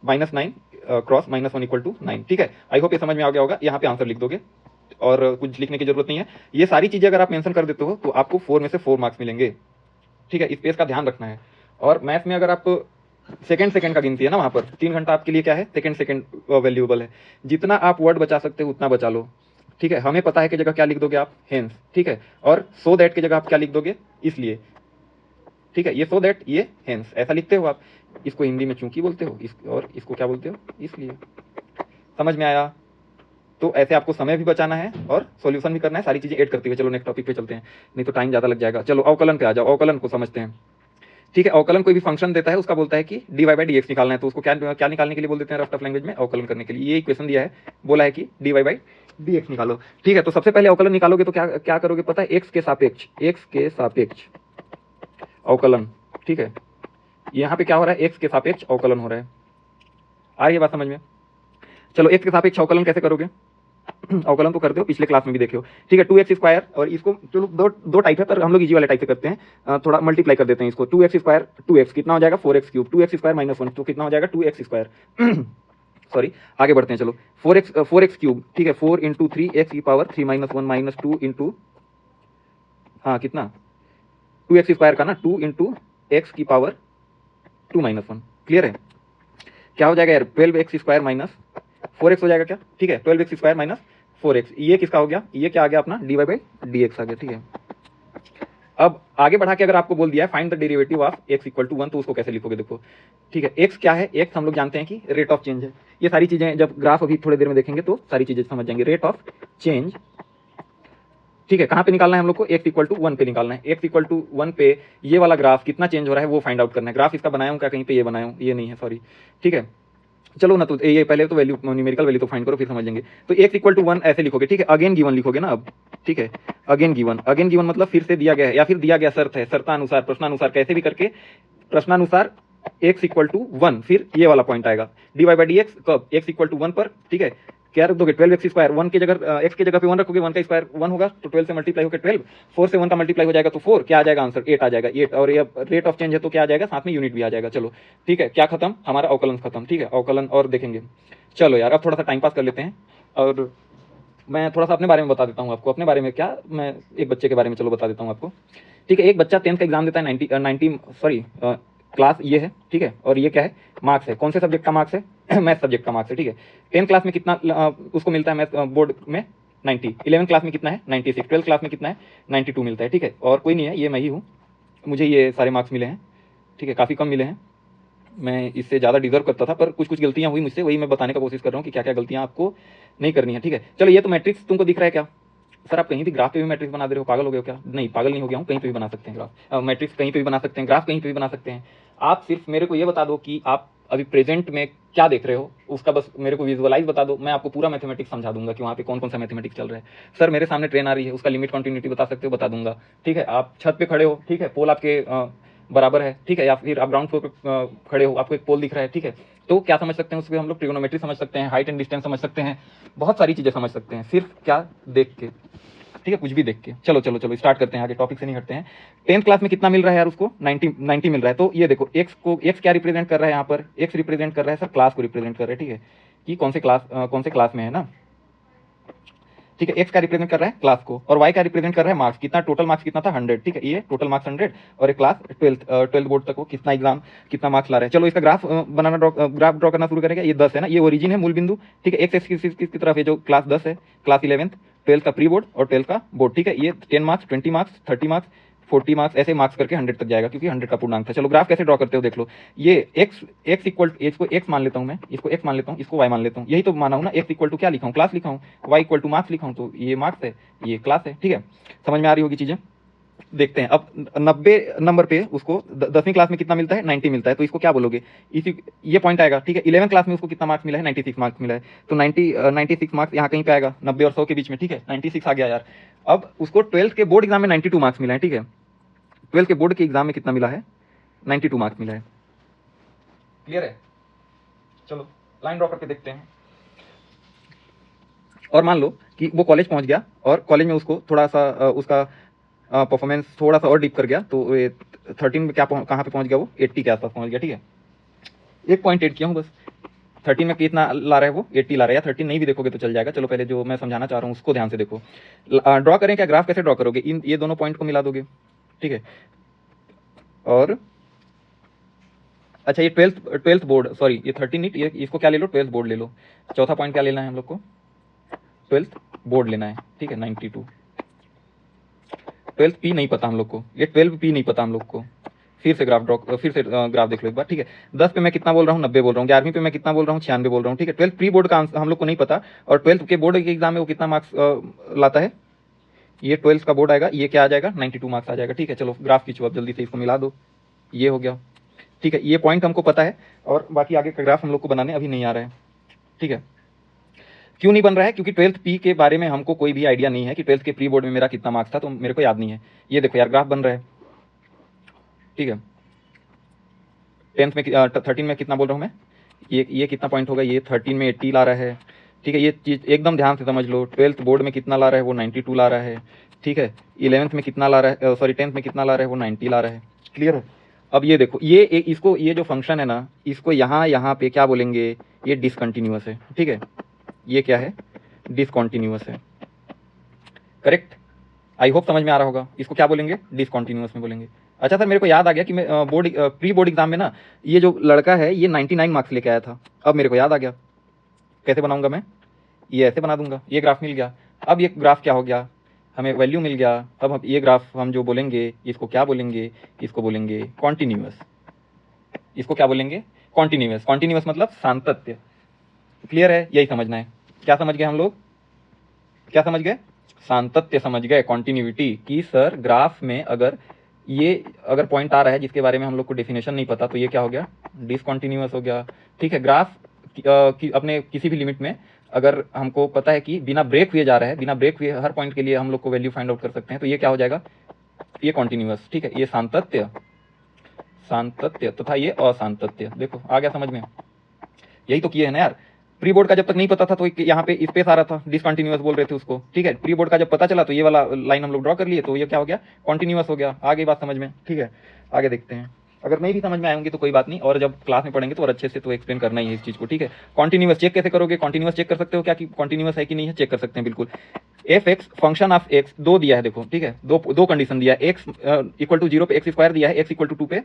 -9 क्रॉस -1 इक्वल टू 9। ठीक है, आई होप ये समझ में आ गया होगा, यहाँ पे आंसर लिख दोगे और कुछ लिखने की जरूरत नहीं है। ये सारी चीजें अगर आप मेंशन कर देते हो तो आपको 4 में से 4 मार्क्स मिलेंगे। ठीक है, स्पेस का ध्यान रखना है। और मैथ में अगर आप सेकंड का गिनती है ना, वहां पर 3 घंटा आपके लिए क्या है, सेकंड वैल्यूएबल है। जितना आप वर्ड बचा सकते हो उतना बचा लो। ठीक है, हमें पता है कि जगह क्या लिख दोगे आप, हेंस। ठीक है, और सो दैट की जगह आप क्या लिख दोगे, इसलिए। ठीक है, ये सो दैट, ये हेंस, ऐसा लिखते हो आप। इसको हिंदी में चूंकि बोलते हो, और इसको क्या बोलते हो, इसलिए। समझ में आया। तो ऐसे आपको समय भी बचाना है और सॉल्यूशन भी करना है, सारी चीजें ऐड करते हुए। चलो नेक्स्ट टॉपिक पे चलते हैं, नहीं तो टाइम ज्यादा लग जाएगा। चलो अवकलन पे आ जाओ, अवकलन को समझते हैं। ठीक है। अवकलन कोई भी फंक्शन देता है, उसका बोलता है कि dy बाई डी एक्स निकालना है, तो उसको क्या क्या निकालने के लिए बोल देते हैं रफ टफ लैंग्वेज में? अवकलन करने के लिए। ये इक्वेशन दिया है, बोला है कि dy बाई डी एक्स निकालो। ठीक है, तो सबसे पहले अवकलन निकालोगे तो क्या क्या करोगे पता है? x के सापेक्ष अवकलन। ठीक है, यहाँ पे क्या हो रहा है? x के सापेक्ष अवकलन हो रहा है। आ रही है बात समझ में? चलो x के सापेक्ष अवकलन कैसे करोगे? अवकलन तो करते हो, पिछले क्लास में भी देखे हो। ठीक है, 2x स्क्वायर, और इसको चलो दो टाइप है, पर हम लोग इजी वाले टाइप से करते हैं, थोड़ा मल्टीप्लाई कर देते हैं इसको। 2x स्क्वायर 2x कितना हो जाएगा? 4x cube. 2x square minus 1 तो कितना हो जाएगा? 2x square. सॉरी, आगे बढ़ते हैं। चलो 4x क्यूब। ठीक है, 4 इंटू 3x की पावर 3 माइनस 1 माइनस 2 इंटू, हाँ कितना? 2x स्क्वायर का ना 2 इंटू एक्स की पावर 2 माइनस 1। क्लियर है? क्या हो जाएगा यार? 12x स्क्वायर माइनस 4x हो जाएगा क्या? ठीक है, 12x स्क्वायर माइनस 4x। ये किसका हो गया? ये क्या आ गया अपना? dy बाई डी एक्स आ गया। ठीक है, अब आगे बढ़ा के अगर आपको बोल दिया है find the derivative of x equal to 1, तो उसको कैसे लिखोगे? देखो, ठीक है, x क्या है? x हम लोग जानते हैं कि रेट ऑफ चेंज है। ये सारी चीजें जब ग्राफ अभी थोड़ी देर में देखेंगे तो सारी चीजें समझ जाएंगे। रेट ऑफ चेंज, ठीक है, कहाँ पे निकालना है हम लोग को? x इक्वल टू 1 पे निकालना है। x इक्वल टू 1 पे ये वाला ग्राफ कितना चेंज हो रहा है वो फाइंड आउट करना है। ग्राफ इसका बनाया हूँ क्या कहीं पे? ये बनाया हूँ, ये नहीं है, सॉरी। ठीक है, चलो ना, तो ये पहले तो वैल्यू, न्यूमेरिकल वैल्यू तो फाइंड करो, फिर समझ लेंगे। तो x इक्वल टू 1 ऐसे लिखोगे। ठीक है, अगेन गिवन लिखोगे ना अब। ठीक है, अगेन गिवन मतलब फिर से दिया गया है, या फिर दिया गया शर्त है, शर्तानुसार, प्रश्नानुसार, कैसे भी करके प्रश्नानुसार x इक्वल टू 1, फिर ये वाला पॉइंट आएगा dy बाई डी एक्स कब? x इक्वल टू 1 पर। ठीक है, क्या रख दोगे? 12x स्क्वायर, 1 की जगह x की जगह पे 1 रखोगे, 1 का स्क्वायर 1 होगा, तो 12 से मल्टीप्लाई होकर 12, 4 से 1 का मल्टीप्लाई हो जाएगा तो 4, क्या आ जाएगा आंसर? 8 आ जाएगा, 8। और ये रेट ऑफ चेंज है तो क्या आ जाएगा? साथ में यूनिट भी आ जाएगा। चलो ठीक है, क्या खत्म? हमारा अवकलन खत्म। ठीक है, अवकलन और देखेंगे। चलो यार, अब थोड़ा सा टाइम पास कर लेते हैं, और मैं थोड़ा सा अपने बारे में बता देता हूँ आपको। अपने बारे में क्या, मैं एक बच्चे के बारे में चलो बता देता हूँ आपको। ठीक है, एक बच्चा 10th का एग्जाम देता है, 90 सॉरी क्लास ये है। ठीक है, और ये क्या है? मार्क्स है। कौन से सब्जेक्ट का मार्क्स है? मैथ सब्जेक्ट का मार्क्स है। ठीक है, 10th क्लास में कितना उसको मिलता है मैथ बोर्ड में? 90। 11th क्लास में कितना है? 96। 12th क्लास में कितना है? 92 मिलता है। ठीक है, और कोई नहीं है, ये मैं ही हूँ, मुझे ये सारे मार्क्स मिले हैं। ठीक है, काफ़ी कम मिले हैं, मैं इससे ज़्यादा डिजर्व करता था, पर कुछ गलतियाँ हुई मुझसे, वही मैं बताने का कोशिश कर रहा हूँ कि क्या क्या गलतियाँ आपको नहीं करनी है। ठीक है, चलो ये तो मैट्रिक्स तुमको दिख रहा है क्या? सर आप कहीं भी ग्राफ पे भी मैट्रिक्स बना दे रहे हो, पागल हो गए हो क्या? नहीं, पागल नहीं हो गया हूँ, कहीं पे भी बना सकते हैं ग्राफ, मैट्रिक्स कहीं पे भी बना सकते हैं, ग्राफ कहीं पे भी बना सकते हैं। आप सिर्फ मेरे को ये बता दो कि आप अभी प्रेजेंट में क्या देख रहे हो, उसका बस मेरे को विजुअलाइज बता दो, मैं आपको पूरा मैथमेटिक्स समझा दूंगा कि वहाँ पे कौन कौन सा मैथमेटिक्स चल रहा है। सर मेरे सामने ट्रेन आ रही है, उसका लिमिट कंटिन्यूटी बता सकते हो? बता दूंगा। ठीक है, आप छत पे खड़े हो, ठीक है, पोल आपके बराबर है, ठीक है, या फिर आप ग्राउंड फ्लोर पे खड़े हो, आपको एक पोल दिख रहा है, ठीक है, तो क्या समझ सकते हैं उसको? हम लोग ट्रिग्नोमेट्री समझ सकते हैं, हाइट एंड डिस्टेंस समझ सकते हैं, बहुत सारी चीजें समझ सकते हैं, सिर्फ क्या? देख के। ठीक है, कुछ भी देख के। चलो चलो चलो स्टार्ट करते हैं, आगे टॉपिक से नहीं हटते हैं। 10th क्लास में कितना मिल रहा है यार उसको? 90 मिल रहा है। तो ये देखो, एक्स क्या रिप्रेजेंट कर रहा है यहाँ पर? एक्स रिप्रेजेंट कर रहा है सर क्लास को रिप्रेजेंट कर रहा है। ठीक है, कि कौन से क्लास में है ना। ठीक है, एक्स का रिप्रेजेंट कर रहा है क्लास को, और वाई का रिप्रेजेंट कर रहा है मार्क्स। कितना टोटल मार्क्स कितना था? 100। ठीक है, ये टोटल मार्क्स 100, और एक क्लास 12th बोर्ड तक वो कितना एग्जाम कितना मार्क्स ला रहे हैं। चलो इसका ग्राफ ग्राफ ड्रॉ करना शुरू करेंगे। ये 10 है ना, ये ओरिजिन है, मूल बिंदु। ठीक है, एक्स एक्सिस की तरफ है जो क्लास 10 है, क्लास 11th, 12th का प्री बोर्ड और 12th का बोर्ड। ठीक है, ये 10 मार्क्स, 20 मार्क्स, 30 मार्क्स, 40 मार्क्स, ऐसे मार्क्स करके 100 तक जाएगा, क्योंकि 100 का पूर्णांक था। चलो ग्राफ कैसे ड्रॉ करते हो देख लो। ये एक्स इक्वल इसको एक्स मान लेता हूँ मैं, इसको एक्स मान लेता हूँ, इसको वाई मान लेता हूँ। यही तो माना हूँ ना। एक्स इक्वल टू क्या लिखा हूँ? क्लास लिखा हूँ। वाई इक्वल टू मार्क्स लिखा हूँ, तो ये मार्क्स है, ये क्लास है। ठीक है, समझ में आ रही होगी चीजें। देखते हैं अब 90 नंबर पे उसको 10वीं क्लास में कितना मिलता है? 90 मिलता है, तो इसको क्या बोलोगे? इसी ये पॉइंट आएगा। ठीक है, 11th क्लास में उसको कितना मार्क्स मिला है? 96 मार्क्स मिला है, तो 96 मार्क्स यहाँ कहीं पे आएगा, 90 और 100 के बीच में। ठीक है, 96 आ गया यार। अब उसको 12th के बोर्ड एग्जाम में 92 मार्क्स मिला है। ठीक है, 12th के बोर्ड के एग्जाम में कितना मिला है? 92 मार्क्स मिला है। क्लियर है? चलो लाइन ड्रॉ करके देखते हैं। और मान लो कि वो कॉलेज पहुंच गया, और कॉलेज में उसको थोड़ा सा उसका परफॉर्मेंस थोड़ा सा और डिप कर गया, तो ये 13 में क्या कहाँ पे पहुंच गया वो? 80 के आसपास पहुंच गया। ठीक है, 1.8 किया हूँ बस। 13 में कितना ला रहा है वो? 80 ला रहा है, या 13 नहीं भी देखोगे तो चल जाएगा। चलो पहले जो मैं समझाना चाह रहा हूँ उसको ध्यान से देखो। ड्रॉ करें क्या? ग्राफ कैसे ड्रॉ करोगे? ये दोनों पॉइंट को मिला दोगे। ठीक है, और अच्छा ये 12th बोर्ड, सॉरी ये 13 नहीं, ये इसको क्या ले लो? 12th बोर्ड ले लो। चौथा पॉइंट क्या लेना है हम लोग को? 12th बोर्ड लेना है। ठीक है, 92। 12th पी नहीं पता हम लोग को, ये 12 पी नहीं पता हम लोग को। फिर से ग्राफ देख लो एक बार। ठीक है, 10 पे मैं कितना बोल रहा हूँ? 90 बोल रहा हूँ। 11वीं पे मैं कितना बोल रहा हूँ? 96 बोल रहा हूँ। ठीक है, 12th प्री बोर्ड का हम लोग को नहीं पता, और 12th के बोर्ड के एग्जाम में वो कितना मार्क्स लाता है? ये 12th का बोर्ड आएगा, ये क्या आ जाएगा? 92 मार्क्स आ जाएगा। ठीक है, चलो ग्राफ खींचो अब जल्दी से, इसको मिला दो। ये हो गया, ठीक है। ये पॉइंट हमको पता है और बाकी आगे का ग्राफ हम लोग को बनाने अभी नहीं आ रहा है, ठीक है। क्यों नहीं बन रहा है? क्योंकि 12th पी के बारे में हमको कोई भी आइडिया नहीं है कि 12th के प्री बोर्ड में मेरा कितना मार्क्स था, तो मेरे को याद नहीं है। ये देखो यार, ग्राफ बन रहा है, ठीक है। 10th में 13 में कितना बोल रहा हूँ मैं, ये कितना पॉइंट होगा, ये 13 में 80 ला रहा है, ठीक है। ये चीज़ एकदम ध्यान से समझ लो। 12th बोर्ड में कितना ला रहा है, वो 92 ला रहा है, ठीक है। 11th में कितना ला रहा है, सॉरी 10th में कितना ला रहा है, वो 90 ला रहा है। क्लियर है? अब ये देखो, इसको ये जो फंक्शन है ना, इसको यहाँ पे क्या बोलेंगे, ये डिसकंटिन्यूअस है, ठीक है। ये क्या है, डिसकंटिन्यूअस है, करेक्ट। आई होप समझ में आ रहा होगा। इसको क्या बोलेंगे, डिसकंटिन्यूअस में बोलेंगे। अच्छा सर, मेरे को याद आ गया कि मैं प्री बोर्ड एग्जाम में ना, ये जो लड़का है ये 99 मार्क्स लेके आया था। अब मेरे को याद आ गया, कैसे बनाऊंगा मैं, ये ऐसे बना दूंगा। ये ग्राफ मिल गया। अब ये ग्राफ क्या हो गया, हमें वैल्यू मिल गया। अब हम ये ग्राफ हम जो बोलेंगे, इसको क्या बोलेंगे, इसको बोलेंगे कॉन्टिन्यूअस। इसको क्या बोलेंगे, कॉन्टिन्यूअस। कॉन्टिन्यूअस मतलब सातत्य। क्लियर है? यही समझना है। क्या समझ गए हम लोग, क्या समझ गए, सातत्य समझ गए, कॉन्टिन्यूटी। कि सर ग्राफ में अगर पॉइंट आ रहा है जिसके बारे में हम लोग को डेफिनेशन नहीं पता, तो ये क्या हो गया, डिसकंटिन्यूअस हो गया, ठीक है। ग्राफ की अपने किसी भी लिमिट में अगर हमको पता है कि बिना ब्रेक हुए जा रहा है, बिना ब्रेक हुए हर पॉइंट के लिए हम लोग को वैल्यू फाइंड आउट कर सकते हैं, तो ये क्या हो जाएगा, ये कॉन्टिन्यूअस, ठीक है। ये सातत्य तथा ये असातत्य। देखो आ गया समझ में, यही तो किए है ना यार। प्री बोर्ड का जब तक नहीं पता था तो यहाँ पे स्पेस आ रहा था, डिसकंटिन्यूअस बोल रहे थे उसको, ठीक है। प्री बोर्ड का जब पता चला तो ये वाला लाइन हम लोग ड्रॉ कर लिए, तो ये क्या हो गया, कॉन्टिन्यूअस हो गया। आगे बात समझ में, ठीक है। आगे देखते हैं। अगर नहीं भी समझ में आएंगे तो कोई बात नहीं, और जब क्लास में पढ़ेंगे तो और अच्छे से तो एक्सप्लेन करना ही है इस चीज़ को, ठीक है। कॉन्टिन्यूअस चेक कैसे करोगे, कॉन्टिन्यूअस चेक कर सकते हो क्या कि कॉन्टिन्यूअस है कि नहीं है, चेक कर सकते हैं बिल्कुल। F x function of x दो दिया है, देखो, ठीक है। दो कंडीशन दिया है, एक्स इक्वल टू 0 पे एक्स स्क्वायर दिया है, एक्स इक्वल टू 2 पे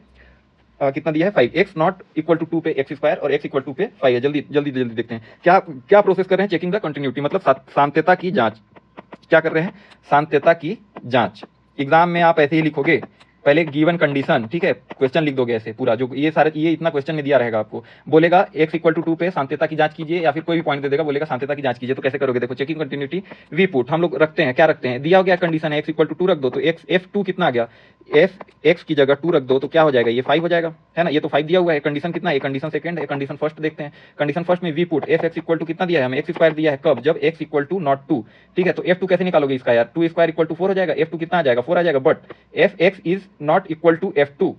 कितना दिया है, 5। एक्स नॉट इक्वल टू 2 पे एक्स स्क्वायर और एक्स इक्वल टू पे 5 है। जल्दी जल्दी जल्दी देखते हैं क्या क्या प्रोसेस कर रहे हैं, चेकिंग द कंटिन्यूटी, मतलब साम्यता की जांच। क्या कर रहे हैं, साम्यता की जांच। एग्जाम में आप ऐसे ही लिखोगे, पहले गिवन कंडीशन, ठीक है, क्वेश्चन लिख दोगे ऐसे पूरा, जो ये इतना क्वेश्चन में दिया रहेगा आपको। बोलेगा एक्स इक्वल टू 2 पे साम्यता की जांच कीजिए, या फिर कोई भी पॉइंट दे देगा, बोलेगा साम्यता की जांच कीजिए। तो कैसे करोगे, देखो चेकिंग कंटिन्यूटी वी पुट हम लोग रखते हैं, क्या रखते हैं, दिया गया कंडीशन है एक्स इक्वल टू 2 रख दो, तो एक्स F2 कितना आ गया, एक्स की जगह 2 रख दो, तो क्या हो जाएगा, ये 5 हो जाएगा, है ना। ये तो 5 दिया हुआ है। कंडीशन कितना है, कंडीशन सेकंड है, कंडीशन फर्स्ट देखते हैं। कंडीशन फर्स्ट में we put f x equal to कितना दिया है हमें, एक्स स्क्वायर दिया है, कब, जब एक्स इक्वल टू नॉट 2, ठीक है। तो F2 कैसे निकालोगे इसका यार, 2 स्क्वायर इक्वल टू 4 हो जाएगा, F2 कितना आ जाएगा, 4 आ जाएगा, but f x is not equal to F2।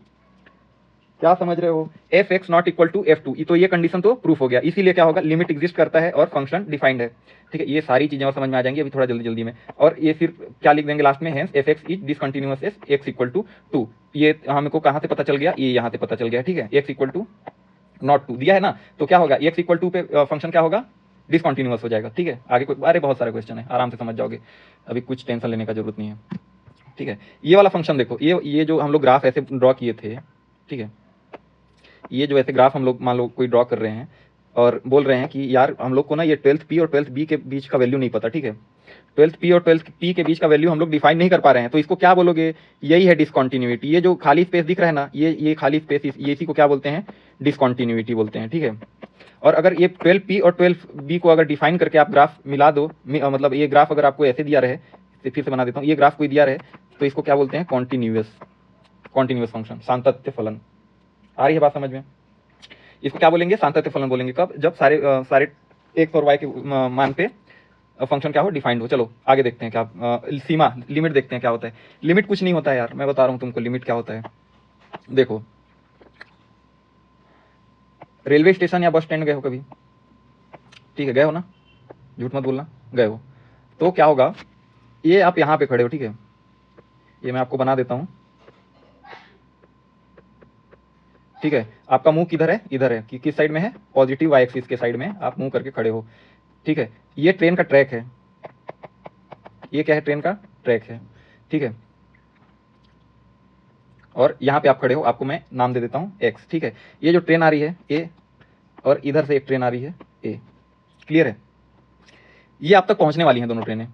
क्या समझ रहे हो, f x not equal to F2, तो ये कंडीशन तो प्रूफ हो गया। इसीलिए क्या होगा, लिमिट एग्जिस्ट करता है और फंक्शन डिफाइंड है, ठीक है। ये सारी चीजें और समझ में आ जाएंगी अभी थोड़ा जल्दी जल्दी में। और ये फिर क्या लिख देंगे लास्ट में, hence f x is discontinuous as x equal to 2। ये हमको कहां से पता चल गया, ये यहाँ से पता चल गया, ठीक है। एक्स इक्वल टू नॉट 2 दिया है ना, तो क्या होगा, एक्स इक्वल टू पे फंक्शन क्या होगा, डिसकंटिन्यूअस हो जाएगा, ठीक है। आगे कोई, अरे बहुत सारे क्वेश्चन है, आराम से समझ जाओगे, अभी कुछ टेंशन लेने का जरूरत नहीं है, ठीक है। ये वाला फंक्शन देखो, ये जो हम लोग ग्राफ ऐसे ड्रॉ किए थे, ठीक है। ये जो ऐसे ग्राफ हम लोग मान लो कोई ड्रॉ कर रहे हैं और बोल रहे हैं कि यार हम लोग को ना ये 12th पी और 12th बी के बीच का वैल्यू नहीं पता, ठीक है। 12th पी और 12th पी के बीच का वैल्यू हम लोग डिफाइन नहीं कर पा रहे हैं, तो इसको क्या बोलोगे, यही है डिसकंटिन्यूटी। ये जो खाली स्पेस दिख रहा है ना, ये खाली स्पेस, ये इसी को क्या बोलते हैं, डिसकंटिन्यूटी बोलते हैं, ठीक है। और अगर ये 12 पी और 12 बी को अगर डिफाइन करके आप ग्राफ मिला दो, मतलब ये ग्राफ अगर आपको ऐसे दिया रहे, फिर से बना देता हूँ, ये ग्राफ कोई दिया रहे, तो इसको क्या बोलते हैं, कॉन्टिन्यूअस फंक्शन, सातत्य फलन। आ रही है बात समझ में, इसको क्या बोलेंगे, सातत्य फलन बोलेंगे। कब, जब सारे एक्स और वाई के मान पे फंक्शन क्या हो, डिफाइंड हो। चलो आगे देखते हैं क्या, सीमा, लिमिट देखते हैं क्या होता है। लिमिट कुछ नहीं होता है यार, मैं बता रहा हूँ तुमको लिमिट क्या होता है। देखो रेलवे स्टेशन या बस स्टैंड गए हो कभी, ठीक है, गए हो ना, झूठ मत बोलना, गए हो। तो क्या होगा, ये आप यहाँ पे खड़े हो, ठीक है, ये मैं आपको बना देता हूँ, ठीक है। आपका मुंह किधर है, इधर है, कि किस साइड में है, पॉजिटिव वाई एक्सिस के साइड में आप मुंह करके खड़े हो, ठीक है। ये ट्रेन का ट्रैक है, ये क्या है, ट्रेन का ट्रैक है, ठीक है। और यहाँ पे आप खड़े हो, आपको मैं नाम दे देता हूँ एक्स, ठीक है। ये जो ट्रेन आ रही है ए, और इधर से एक ट्रेन आ रही है ए, क्लियर है। ये आप तक पहुंचने वाली हैं दोनों ट्रेनें,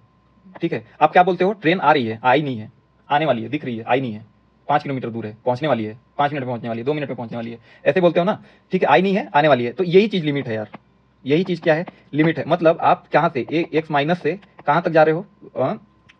ठीक है। आप क्या बोलते हो, ट्रेन आ रही है, आई नहीं है, आने वाली है, दिख रही है, आई नहीं है, 5 किलोमीटर दूर है, पहुंचने वाली है, 5 मिनट में पहुंचने वाली है, 2 मिनट में पहुंचने वाली है, ऐसे बोलते हो ना, ठीक है। आई नहीं है, आने वाली है, तो यही चीज लिमिट है यार, यही चीज क्या है, लिमिट है। मतलब आप कहाँ से एक्स माइनस से कहाँ तक जा रहे हो,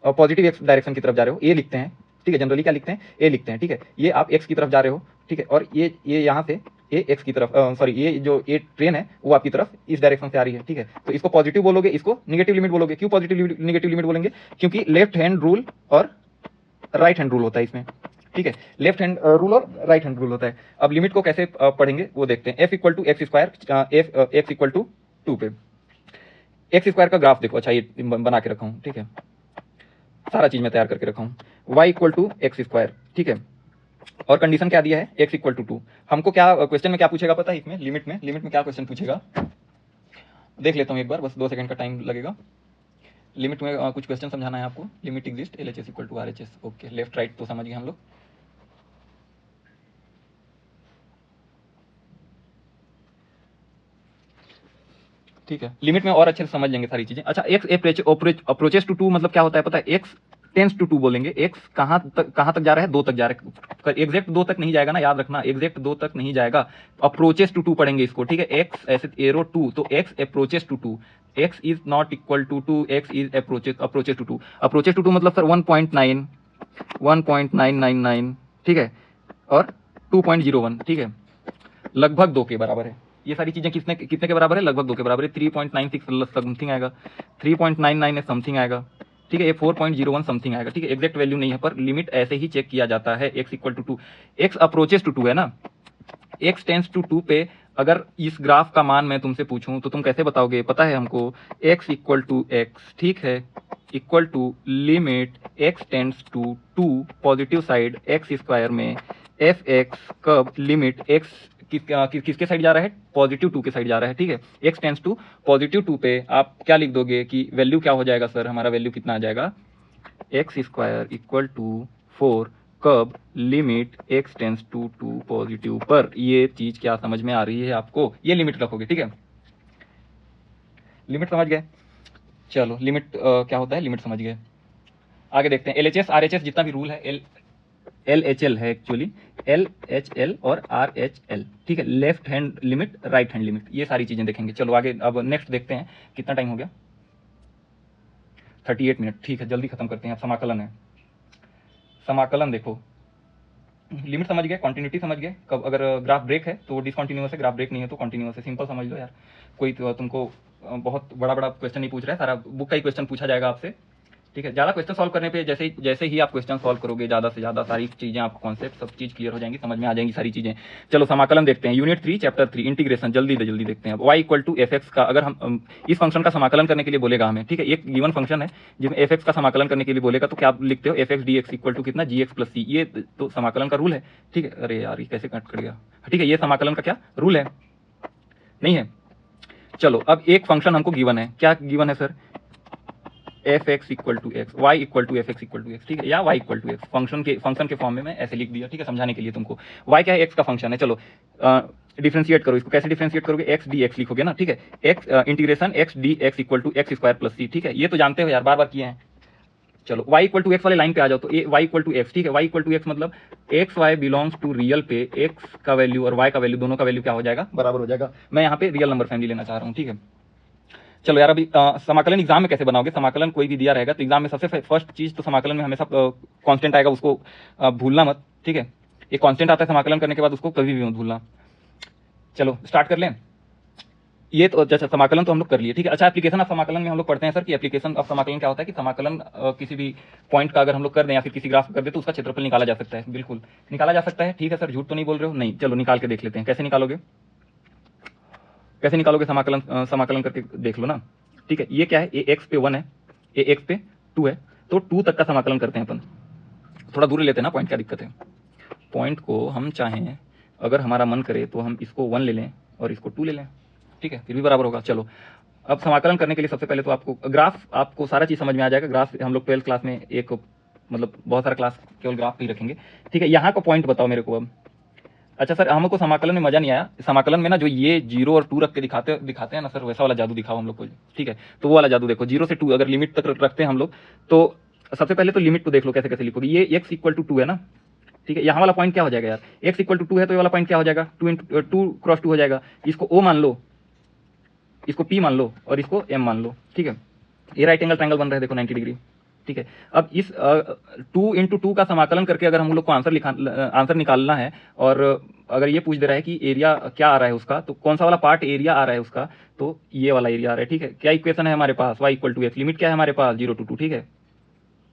पॉजिटिव एक्स डायरेक्शन की तरफ जा रहे हो, ए लिखते हैं, ठीक है। जनरली क्या लिखते हैं, ए लिखते हैं, ठीक है। ये आप एक्स की तरफ जा रहे हो, ठीक है, और ये यहाँ से ये एक्स की तरफ सॉरी ये जो ये ट्रेन है वो आपकी तरफ इस डायरेक्शन से आ रही है, ठीक है। तो इसको पॉजिटिव बोलोगे, इसको निगेटिव लिमिट बोलोगे। क्यों पॉजिटिव निगेटिव लिमिट बोलेंगे? क्योंकि लेफ्ट हैंड रूल और राइट हैंड रूल होता है इसमें, ठीक है। लेफ्ट हैंड रूल और राइट हैंड रूल होता है। अब लिमिट को कैसे पढ़ेंगे वो देखते हैं। F equal to x square, f x equal to 2 पे एक्स स्क्वायर का ग्राफ देखो। अच्छा, ये बना के रखा हूँ, ठीक है, सारा चीज मैं तैयार करके रखा हूँ। Y equal to x square, ठीक है, और कंडीशन क्या दिया है? X equal to 2। हमको क्या क्वेश्चन में क्या पूछेगा पता है? इसमें लिमिट में क्या क्वेश्चन पूछेगा देख लेता हूँ एक बार, बस 2 सेकंड का टाइम लगेगा। लिमिट में कुछ क्वेश्चन समझाना है आपको। Limit exist L H S equal to R H S. Okay, left right तो समझ गए हम लोग। ठीक है, लिमिट में और अच्छे से समझ लेंगे सारी चीजें। अच्छा, एक्स अप्रोचेस टू 2 मतलब क्या होता है पता है? एक्स टेंस टू 2 बोलेंगे। एक्स कहाँ तक जा रहा है? 2 तक जा रहा है। एग्जैक्ट 2 तक नहीं जाएगा ना, याद रखना, एग्जैक्ट 2 तक नहीं जाएगा। अप्रोचेस टू 2 पढ़ेंगे इसको, ठीक है। एक्स ऐसे एरो 2, तो x approaches to 2। X is not equal to 2, x is approaches to 2। Approaches to 2 मतलब सर 1.9, 1.999, ठीक है, और 2.01, ठीक है, लगभग 2 के बराबर है। ये सारी चीजें कितने के बराबर है? लगभग 2 के बराबर है। 3.96 समथिंग आएगा, 3.99 समथिंग आएगा, ठीक है, ये 4.01 समथिंग आएगा, ठीक है। एग्जैक्ट वैल्यू नहीं है, पर लिमिट ऐसे ही चेक किया जाता है। X equal to 2, x approaches to 2 है ना, एक्स टेंस टू 2 पे अगर इस ग्राफ का मान मैं तुमसे पूछूं तो तुम कैसे बताओगे? पता है हमको, एक्स इक्वल टू एक्स, ठीक है, equal to limit x tends to 2 positive side x square में एफ एक्स कब लिमिट एक्स किसके साइड जा रहा है? पॉजिटिव 2 के साइड जा रहा है, ठीक है। एक्स टेंस टू पॉजिटिव 2 पे आप क्या लिख दोगे कि वैल्यू क्या हो जाएगा सर? हमारा वैल्यू कितना आ जाएगा? एक्स स्क्वायर इक्वल टू 4 कब limit x tends to 2 positive पर। ये चीज क्या समझ में आ रही है आपको? ये लिमिट रखोगे, ठीक है, लिमिट समझ गए। चलो, लिमिट क्या होता है, लिमिट समझ गए। आगे देखते हैं। L H S R H S जितना भी रूल है, एल एच एल है एक्चुअली, एल एच एल और आर एच एल, ठीक है। Left hand limit, right hand limit, ये सारी चीजें देखेंगे। चलो आगे, अब नेक्स्ट देखते हैं। कितना टाइम हो गया? 38 मिनट, ठीक है, जल्दी खत्म करते हैं। अब समाकलन है। समाकलन देखो, लिमिट समझ गए, कंटिन्यूटी समझ गए। कब अगर ग्राफ ब्रेक है तो डिसकंटिन्यूअस है, ग्राफ ब्रेक नहीं है तो कंटिन्यूअस है। सिंपल समझ लो यार, कोई तो तुमको बहुत बड़ा बड़ा क्वेश्चन नहीं पूछ रहा है, सारा बुक का ही क्वेश्चन पूछा जाएगा आपसे, ठीक है। ज्यादा क्वेश्चन सॉल्व करने पे जैसे ही आप क्वेश्चन सॉल्व करोगे, ज्यादा से ज्यादा सारी चीजें आपको कॉन्सेप्ट सब चीज क्लियर हो जाएंगी, समझ में आ जाएंगी सारी चीजें। चलो समाकलन देखते हैं। यूनिट 3 चैप्टर 3 इंटीग्रेशन, जल्दी देखते हैं। y equal to f x का अगर हम इस फंक्शन का समाकलन करने के लिए बोलेगा हमें, ठीक है, एक गिवन फंक्शन है जिसमें एफ एक्स का समाकलन करने के लिए बोलेगा, तो क्या आप लिखते हो? F x d x equal to कितना? G x plus c. ये तो समाकलन का रूल है, ठीक है। अरे यार, ये कैसे कट कर गया? ठीक है, ये समाकलन का क्या रूल है? नहीं है। चलो, अब एक फंक्शन हमको गिवन है। क्या गिवन है sir? F x equal to x, y equal to f x equal to x, ठीक है, या y equal to x. Function के फॉर्म में मैं ऐसे लिख दिया, ठीक है, समझाने के लिए तुमको। वाई क्या है? एक्स का फंक्शन है। चलो डिफ्रेंशिएट करो इसको। कैसे डिफ्रेंशिएट करोगे? एक्स डी एक्स लिखोगे ना, ठीक है। X integration x d x equal to x square plus c, ठीक है, ये तो जानते हो यार, बार बार किए हैं। चलो, y इक्वल टू एक्स वाले लाइन पे आ जाओ। तो y इक्वल टू एक्स, ठीक है, y इक्वल टू एक्स मतलब x y belongs to real पे x का वैल्यू और y का वैल्यू, दोनों का वैल्यू क्या हो जाएगा? बराबर हो जाएगा। मैं यहाँ पे रियल नंबर फैमिली लेना चाह रहा हूँ, ठीक है। चलो यार, अभी समाकलन एग्जाम में कैसे बनाओगे? समाकलन कोई भी दिया रहेगा तो एग्जाम में सबसे फर्स्ट चीज तो समाकलन में हमेशा कांस्टेंट आएगा, उसको भूलना मत, ठीक है। ये कांस्टेंट आता है समाकलन करने के बाद, उसको कभी भी मत भूलना। चलो स्टार्ट कर लें। ये तो अच्छा, समाकलन तो हम लोग कर लिए, ठीक है। अच्छा, एप्लीकेशन ऑफ समाकलन में हम लोग पढ़ते हैं सर कि एप्लीकेशन ऑफ समाकलन क्या होता है कि समाकलन किसी भी पॉइंट का अगर हम लोग कर दें या फिर किसी ग्राफ कर दे तो उसका क्षेत्रफल निकाला जा सकता है। बिल्कुल निकाला जा सकता है, ठीक है सर, झूठ तो नहीं बोल रहे हो? नहीं। चलो निकाल के देख लेते हैं, कैसे निकालोगे? समाकलन करके देख लो ना, ठीक है। ये क्या है? ए एक्स पे 1 है, ए एक्स पे 2 है, तो 2 तक का समाकलन करते हैं अपन। थोड़ा दूर लेते हैं ना पॉइंट, क्या दिक्कत है? पॉइंट को हम चाहें, अगर हमारा मन करे तो हम इसको 1 ले लें और इसको 2 ले लें, ठीक है, फिर भी बराबर होगा। चलो, अब समाकलन करने के लिए सबसे पहले तो आपको ग्राफ, आपको सारा चीज समझ में आ जाएगा। ग्राफ हम लोग 12th क्लास में एक मतलब बहुत सारा क्लास केवल ग्राफ पे ही रखेंगे, ठीक है। यहाँ का पॉइंट बताओ मेरे को अब। अच्छा सर, हमको समाकलन में मजा नहीं आया। समाकलन में ना जो ये 0 और 2 रख के दिखाते हैं ना सर, वैसा वाला जादू दिखाओ हम लोग को, ठीक है। तो वो वाला जादू देखो, 0 से 2 अगर लिमिट तक रखते हैं हम लोग, तो सबसे पहले तो लिमिट को देख लो कैसे कैसे लिखोगे। ये x इक्वल टू 2 है ना, ठीक है। यहाँ वाला पॉइंट क्या हो जाएगा यार? x इक्वल टू 2 है तो ये वाला पॉइंट क्या हो जाएगा? 2 क्रॉस 2 हो जाएगा। इसको O मान लो, इसको P मान लो और इसको M मान लो, ठीक है। ये राइट एंगल ट्रायंगल बन रहा है देखो 90 डिग्री, ठीक है। अब इस 2 × 2 का समाकलन करके अगर हम लोग को आंसर निकालना है, और अगर ये पूछ दे रहा है कि एरिया क्या आ रहा है उसका, तो कौन सा वाला पार्ट एरिया आ रहा है उसका, तो ये वाला एरिया आ रहा है। ठीक है, क्या इक्वेशन है हमारे पास, y = x, लिमिट क्या है हमारे पास 0 to 2। ठीक है,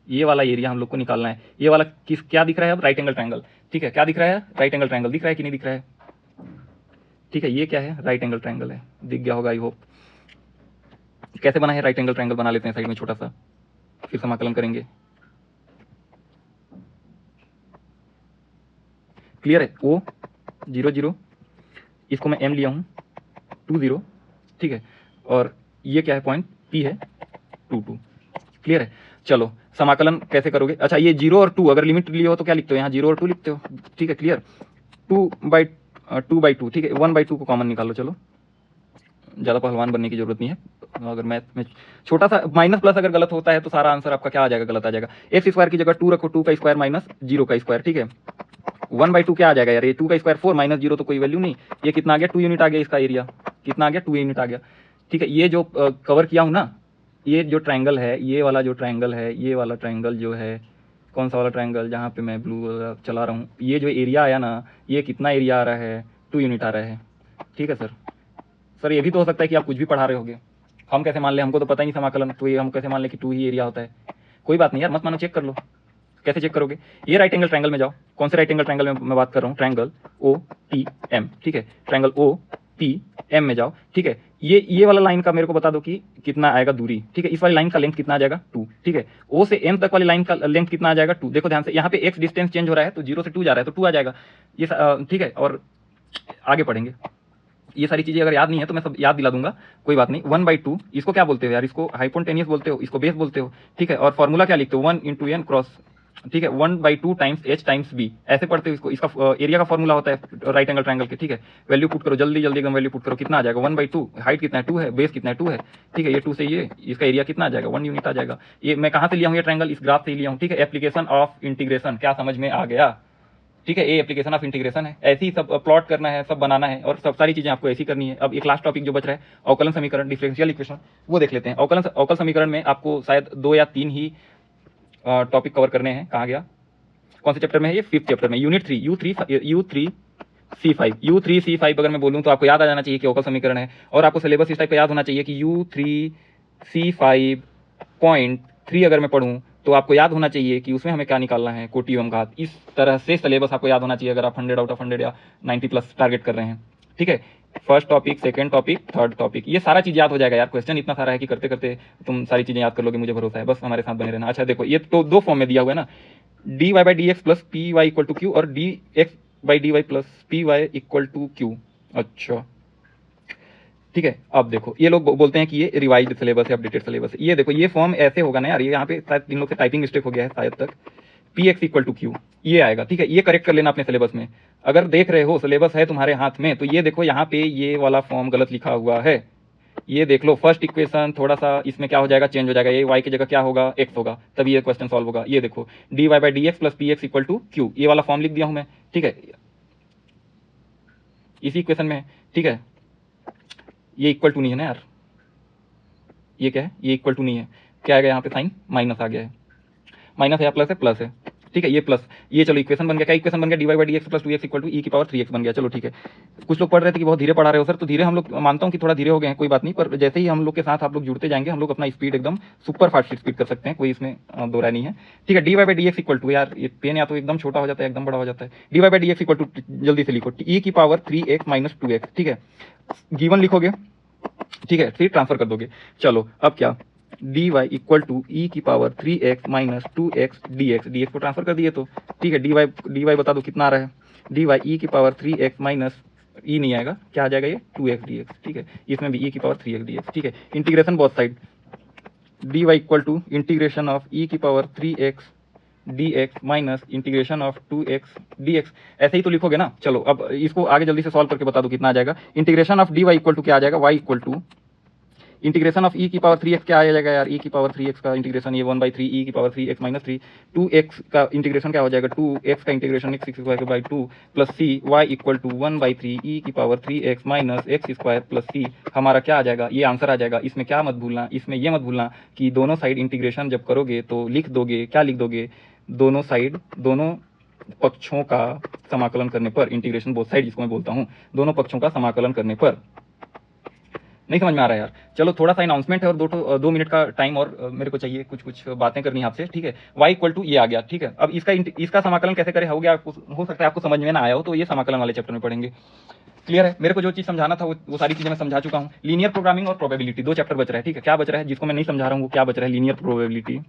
ये वाला एरिया हम लोग को निकालना है। ये वाला क्या दिख रहा है अब, राइट एंगल ट्रायंगल। ठीक है, क्या दिख रहा है, राइट एंगल ट्रायंगल दिख रहा है कि नहीं दिख रहा है। ठीक है, ये क्या है, राइट एंगल ट्रायंगल है, दिख गया होगा आई होप। कैसे बना है, राइट एंगल ट्रायंगल बना लेते हैं साइड में छोटा सा, फिर समाकलन करेंगे। क्लियर है, O 0 0, इसको मैं M लिया हूँ 2 0। ठीक है, और ये क्या है, पॉइंट P है 2 2। क्लियर है, चलो समाकलन कैसे करोगे। अच्छा, ये 0 और 2 अगर लिमिट लिए हो तो क्या लिखते हो, यहाँ 0 और 2 लिखते हो। ठीक है, क्लियर। 2/2। ठीक है, 1/2 को कॉमन निकालो। चलो, ज़्यादा पहलवान बनने की जरूरत नहीं है। अगर मैथ में छोटा सा माइनस प्लस अगर गलत होता है तो सारा आंसर आपका क्या आ जाएगा, गलत आ जाएगा। x² की जगह 2 रखो, 2 का स्क्वायर माइनस 0 का स्क्वायर। ठीक है, 1/2 क्या आ जाएगा यार, ये 2 का स्क्वायर 4 माइनस 0 तो कोई वैल्यू नहीं। ये कितना आ गया, 2 यूनिट आ गया। इसका एरिया कितना आ गया, 2 यूनिट आ गया। ठीक है, ये जो कवर किया हूँ ना, ये जो ट्रायंगल है, ये वाला जो ट्रायंगल है, ये वाला ट्रायंगल जो है, कौन सा वाला ट्रायंगल जहाँ पे मैं ब्लू चला रहा हूँ, ये जो एरिया आया ना, ये कितना एरिया आ रहा है, 2 यूनिट आ रहा है। ठीक है सर ये भी तो हो सकता है कि आप कुछ भी पढ़ा रहे होगे, हम कैसे मान लें, हमको तो पता ही नहीं समाकलन, तो ये हम कैसे मान लें कि 2 ही एरिया होता है। कोई बात नहीं यार, मत मानो, चेक कर लो। कैसे चेक करोगे, ये राइट एंगल ट्रायंगल में जाओ। कौन से राइट एंगल ट्रायंगल में मैं बात कर रहा हूँ, ट्रायंगल OPM। ठीक है, ट्रायंगल OPM में जाओ। ठीक है, ये वाला लाइन का मेरे को बता दो कि कितना आएगा दूरी। ठीक है, इस वाली लाइन का लेंथ कितना आ जाएगा 2। ठीक है, O से M तक वाली लाइन का लेंथ कितना आ जाएगा 2। देखो ध्यान से, यहाँ पे x डिस्टेंस चेंज हो रहा है, तो 0 से 2 जा रहा है, तो 2 आ जाएगा ये। ठीक है, और आगे पढ़ेंगे। ये सारी चीजें अगर याद नहीं है तो मैं सब याद दिला दूंगा, कोई बात नहीं। 1/2 इसको क्या बोलते हो यार, इसको हाइपोटेनियस बोलते हो, इसको बेस बोलते हो। ठीक है, और फॉर्मूला क्या लिखते हो, 1 × n क्रॉस। ठीक है, 1/2 टाइम्स h टाइम्स b, ऐसे पढ़ते हो इसको। इसका एरिया का फॉर्मूला होता है राइट एंगल ट्रायंगल के। ठीक है, वैल्यू पुट करो, जल्दी जल्दी एकदम वैल्यू पुट करो, कितना आ जाएगा 1/2। हाइट कितना है 2 है, बेस कितना है 2 है। ठीक है, ये 2 से ये, इसका एरिया कितना आ जाएगा 1 यूनिट आ जाएगा। ये मैं कहाँ से लिया हूँ, ये ट्रायंगल इस ग्राफ से लिया हूँ। ठीक है, एप्लीकेशन ऑफ इंटीग्रेशन, क्या समझ में आ गया। ठीक है, ये एप्लीकेशन ऑफ इंटीग्रेशन है, ऐसे ही सब प्लॉट करना है, सब बनाना है, और सब सारी चीजें आपको ऐसी करनी है। अब एक लास्ट टॉपिक जो बच रहा है, अवकलन समीकरण, डिफरेंशियल इक्वेशन, वो देख लेते हैं। अवकल समीकरण में आपको शायद 2 या 3 ही टॉपिक कवर करने हैं। कहाँ गया, कौन से चैप्टर में है ये, 5th चैप्टर में, यूनिट 3 U3C5 अगर मैं बोलूँ तो आपको याद आ जाना चाहिए कि अवकल समीकरण है, और आपको सिलेबस इस टाइप का याद होना चाहिए कि U3C5.3 अगर मैं पढ़ूँ तो आपको याद होना चाहिए कि उसमें हमें क्या निकालना है, कोटि एवं घात। इस तरह से सिलेबस आपको याद होना चाहिए अगर आप 100 आउट ऑफ 100 या 90+ टारगेट कर रहे हैं। ठीक है, first topic, second topic, third topic, ये सारा चीज याद हो जाएगा यार। क्वेश्चन इतना सारा है कि करते करते तुम सारी चीजें याद कर लोगे, मुझे भरोसा है। बस हमारे साथ बने रहना। अच्छा देखो, ये तो 2 फॉर्म में दिया हुआ है ना, dy/dx + py = q और dx/dy + py = q। अच्छा ठीक है, अब देखो ये लोग बोलते हैं कि ये रिवाइज्ड सिलेबस है, अपडेटेड सिलेबस है। ये देखो, ये फॉर्म ऐसे होगा ना यार, ये यहाँ पे शायद इन लोग से टाइपिंग मिस्टेक हो गया है शायद तक, px = q ये आएगा। ठीक है, ये करेक्ट कर लेना अपने सिलेबस में। अगर देख रहे हो सिलेबस है तुम्हारे हाथ में, तो ये देखो यहाँ पे ये वाला फॉर्म गलत लिखा हुआ है, ये देख लो। फर्स्ट इक्वेशन थोड़ा सा इसमें क्या हो जाएगा, चेंज हो जाएगा, ये y की जगह क्या होगा, x होगा, तभी ये क्वेश्चन सॉल्व होगा। ये देखो, dy/dx + px = q, ये वाला फॉर्म लिख दिया हूं मैं। ठीक है, इसी इक्वेशन में। ठीक है, ये इक्वल टू नहीं है ना यार, ये क्या है, ये इक्वल टू नहीं है, क्या आ गया यहाँ पे, साइन माइनस आ गया है। माइनस है या प्लस है, प्लस है। ठीक है, ये प्लस, ये चलो इक्वेशन बन गया। क्या इक्वेशन बन गया, dy/dx + 2x = e⁻3x बन गया। चलो ठीक है, कुछ लोग पढ़ रहे थे कि बहुत धीरे पढ़ा रहे हो सर, तो धीरे हम लोग, मानता हूँ कि थोड़ा धीरे हो गए हैं, कोई बात नहीं, पर जैसे ही हम लोग के साथ आप लोग जुड़ते जाएंगे, हम लोग अपना स्पीड एकदम सुपर फास्ट स्पीड कर सकते हैं, कोई इसमें दो राय नहीं है। ठीक है, dy/dx = यार ये पेन या तो एकदम छोटा हो जाता है, एकदम बड़ा हो जाता है। dy/dx = जल्दी से लिखो, e⁻3x - 2x। ठीक है, गिवन लिखोगे, ठीक है, फिर ट्रांसफर कर दोगे। चलो अब क्या, dy = e⁻3x - 2x dx, dx को ट्रांसफर कर दिए तो ठीक है। dy बता दो कितना आ रहा है, dy e⁻3x माइनस ई नहीं आएगा, क्या आ जाएगा ये 2x dx। ठीक है, इसमें भी e⁻3x dx। ठीक है, integration both side, dy = integration of e⁻3x dx minus integration of 2x dx, ऐसे ही तो लिखोगे ना। चलो अब इसको आगे जल्दी से सॉल्व करके बता दो कितना आ जाएगा। इंटीग्रेशन ऑफ dy = क्या आ जाएगा, y = इंटीग्रेशन ऑफ ई की पावर 3x क्या आ जाएगा यार, ई की पावर 3x का इंटीग्रेशन ये 1/3 ई की पावर 3x माइनस 3, 2x का इंटीग्रेशन क्या हो जाएगा, 2x का integration x square by 2 plus c y equal to 1/3 e की power 3x minus x square plus c. हमारा क्या आ जाएगा, ये आंसर आ जाएगा। इसमें क्या मत भूलना, इसमें ये मत भूलना कि दोनों साइड इंटीग्रेशन जब करोगे तो लिख दोगे, क्या लिख दोगे, दोनों साइड, दोनों पक्षों का समाकलन करने पर, इंटीग्रेशन बोथ साइड जिसको मैं बोलता हूँ, दोनों पक्षों का समाकलन करने पर। नहीं समझ में आ रहा है यार, चलो थोड़ा सा अनाउंसमेंट है और 2 मिनट का टाइम और मेरे को चाहिए, कुछ बातें करनी है आपसे, ठीक है। y इक्वल टू ये आ गया, ठीक है। अब इसका समाकलन कैसे करें, हो गया, हो सकता है आपको समझ में ना आया हो, तो ये समाकलन वाले चैप्टर में पढ़ेंगे। क्लियर है, मेरे को जो चीज समझाना था वो सारी चीजें मैं समझा चुका हूँ। लीनियर प्रोग्रामिंग और प्रोबेबिलिटी 2 चैप्टर बच रहा है, ठीक है। क्या बच रहा है जिसको मैं नहीं समझा रहा हूँ, वो क्या बच रहा है, लीनियर प्रोबेबिलिटी,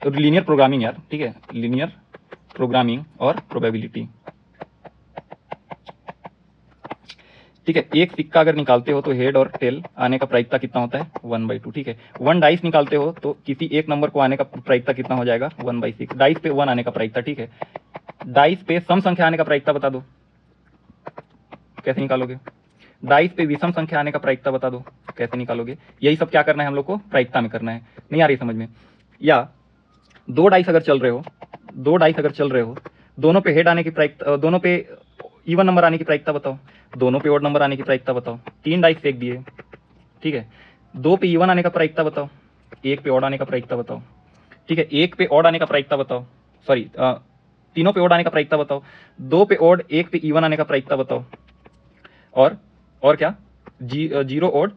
लीनियर प्रोग्रामिंग यार, ठीक है, लीनियर प्रोग्रामिंग और प्रोबेबिलिटी, ठीक है। एक सिक्का अगर निकालते हो तो हेड और टेल आने का प्रायिकता कितना होता है, 1/2, ठीक है। 1 डाइस निकालते हो तो किसी एक नंबर को आने का प्रायिकता कितना हो जाएगा, 1/6। डाइस पे 1 आने का प्रायिकता, ठीक है। डाइस पे सम संख्या आने का प्रायिकता बता दो, कैसे निकालोगे। डाइस पे विषम संख्या आने का प्रायिकता बता दो, कैसे निकालोगे। यही सब क्या करना है हम लोग को, प्रायिकता में करना है। नहीं आ रही समझ में। या 2 डाइस अगर चल रहे हो, 2 डाइस अगर चल रहे हो, दोनों पे हेड आने की प्रायिकता, दोनों पे इवन नंबर आने की प्रायिकता बताओ, दोनों पे ऑड नंबर आने की प्रायिकता बताओ। 3 डाइस फेंक दिए, ठीक है। 2 पे इवन आने का प्रायिकता बताओ, 1 पे ऑड आने का प्रायिकता बताओ, ठीक है। 1 पे ऑड आने का प्रायिकता बताओ, सॉरी तीनों पे ऑड आने का प्रायिकता बताओ। 2 पे ऑड, 1 पे इवन आने का प्रायिकता बताओ, और क्या, 0 ऑड,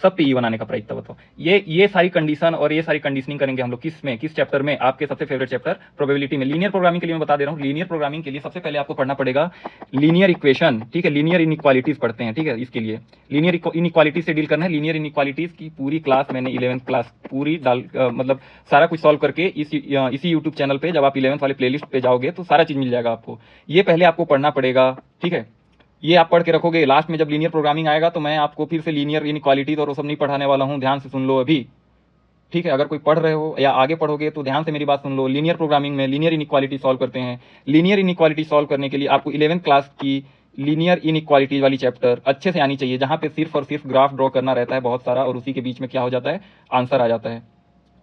सब पे इवन आने का प्रायिकता बताओ। ये सारी कंडीशन और ये सारी कंडीशनिंग करेंगे हम लोग किस चैप्टर में, आपके सबसे फेवरेट चैप्टर प्रोबेबिलिटी में। लीनियर प्रोग्रामिंग के लिए मैं बता दे रहा हूँ, लीनियर प्रोग्रामिंग के लिए सबसे पहले आपको पढ़ना पड़ेगा लीनियर इक्वेशन, ठीक है। लीनियर इनइक्वालिटीज पढ़ते हैं, ठीक है। इसके लिए लीनियर इनइक्वालिटीज से डील करना है। लीनियर इनइक्वालिटीज की पूरी क्लास मैंने 11th क्लास पूरी मतलब सारा कुछ सॉल्व करके इसी यूट्यूब चैनल पे, जब आप 11th वाले प्लेलिस्ट पे जाओगे तो सारा चीज मिल जाएगा आपको। ये पहले आपको पढ़ना पड़ेगा, ठीक है। ये आप पढ़ के रखोगे, लास्ट में जब लीनियर प्रोग्रामिंग आएगा तो मैं आपको फिर से लीनियर इनइक्वालिटीज और वो सब नहीं पढ़ाने वाला हूं, ध्यान से सुन लो अभी, ठीक है। अगर कोई पढ़ रहे हो या आगे पढ़ोगे तो ध्यान से मेरी बात सुन लो। लीनियर प्रोग्रामिंग में लीनियर इनइक्वालिटी सॉल्व करते हैं। लीनियर इनइक्वालिटी सॉल्व करने के लिए आपको 11th क्लास की लीनियर इनइक्वालिटीज वाली चैप्टर अच्छे से आनी चाहिए, जहां पे सिर्फ और सिर्फ ग्राफ ड्रॉ करना रहता है बहुत सारा, और उसी के बीच में क्या हो जाता है, आंसर आ जाता है,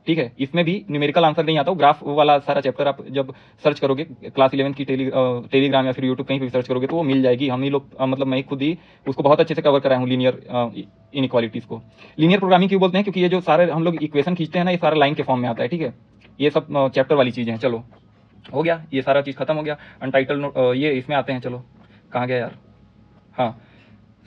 ठीक है। इसमें भी न्यूमेरिकल आंसर नहीं आता, ग्राफ वाला सारा चैप्टर आप जब सर्च करोगे क्लास 11 की टेलीग्राम या फिर यूट्यूब कहीं भी सर्च करोगे तो वो मिल जाएगी। हम ही लोग मतलब मैं खुद ही उसको बहुत अच्छे से कवर कराया हूँ, लीनियर इनइक्वालिटीज को। लीनियर प्रोग्रामिंग क्यों बोलते हैं, क्योंकि ये जो सारे हम लोग इक्वेशन खींचते हैं ना, ये सारा लाइन के फॉर्म में आता है, ठीक है। ये सब चैप्टर वाली चीजें हैं। चलो हो गया, ये सारा चीज खत्म हो गया। अनटाइटल ये इसमें आते हैं, चलो कहाँ गया यार, हाँ।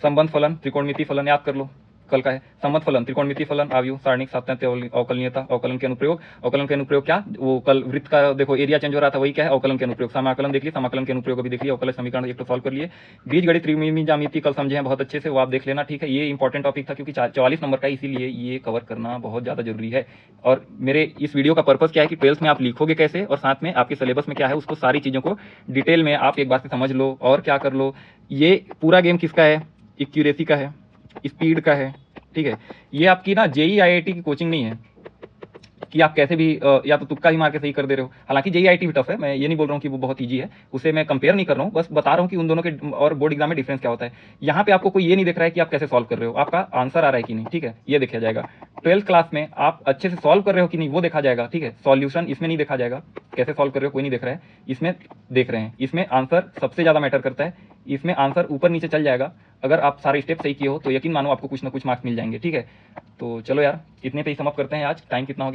संबंध फलन, त्रिकोणमिति फलन याद कर लो, कल का है। संबंध फलन, त्रिकोणमिति फलन, आव्यूह, सारणिक, सातत्य, अवकलनीयता, अवकलन के अनुप्रयोग। अवकलन के अनुप्रयोग क्या, वो कल वृत्त का देखो एरिया चेंज हो रहा था, वही क्या है, अवकलन के अनुप्रयोग। समाकलन देख लिया, समाकलन के अनुप्रयोग अभी देख लिया। अवकलन समीकरण एक तो सॉल्व कर लिए। बीजगणित, त्रिविमीय ज्यामिति कल समझे हैं बहुत अच्छे से, वो आप देख लेना, ठीक है। ये इंपॉर्टेंट टॉपिक था क्योंकि 44 नंबर का, इसीलिए ये कवर करना बहुत ज्यादा जरूरी है। और मेरे इस वीडियो का पर्पज क्या है कि 12th में आप लिखोगे कैसे, और साथ में आपके सिलेबस में क्या है, उसको सारी चीजों को डिटेल में आप एक बार से समझ लो और क्या कर लो। ये पूरा गेम किसका है, एक्यूरेसी का है, स्पीड का है, ठीक है। ये आपकी ना जेई आईआईटी की कोचिंग नहीं है कि आप कैसे भी या तो तुक्का ही मार के सही कर दे रहे हो। हालांकि जेई आईआईटी भी टफ है, मैं ये नहीं बोल रहा हूँ कि वो बहुत ईजी है, उसे मैं कंपेयर नहीं कर रहा हूँ, बस बता रहा हूँ कि उन दोनों के और बोर्ड एग्जाम में डिफरेंस क्या होता है। यहाँ पे आपको कोई ये नहीं देख रहा है कि आप कैसे सॉल्व कर रहे हो, आपका आंसर आ रहा है कि नहीं, ठीक है, ये देखा जाएगा। 12th क्लास में आप अच्छे से सॉल्व कर रहे हो कि नहीं वो देखा जाएगा, ठीक है। सॉल्यूशन इसमें नहीं देखा जाएगा, कैसे सॉल्व कर रहे हो कोई नहीं देख रहा है, इसमें देख रहे हैं। इसमें आंसर सबसे ज्यादा मैटर करता है, इसमें आंसर ऊपर नीचे चल जाएगा। अगर आप सारे स्टेप सही किए हो तो यकीन मानो आपको कुछ ना कुछ मार्क्स मिल जाएंगे, ठीक है। तो चलो यार, इतने पे ही समाप्त करते हैं आज, टाइम कितना हो गया।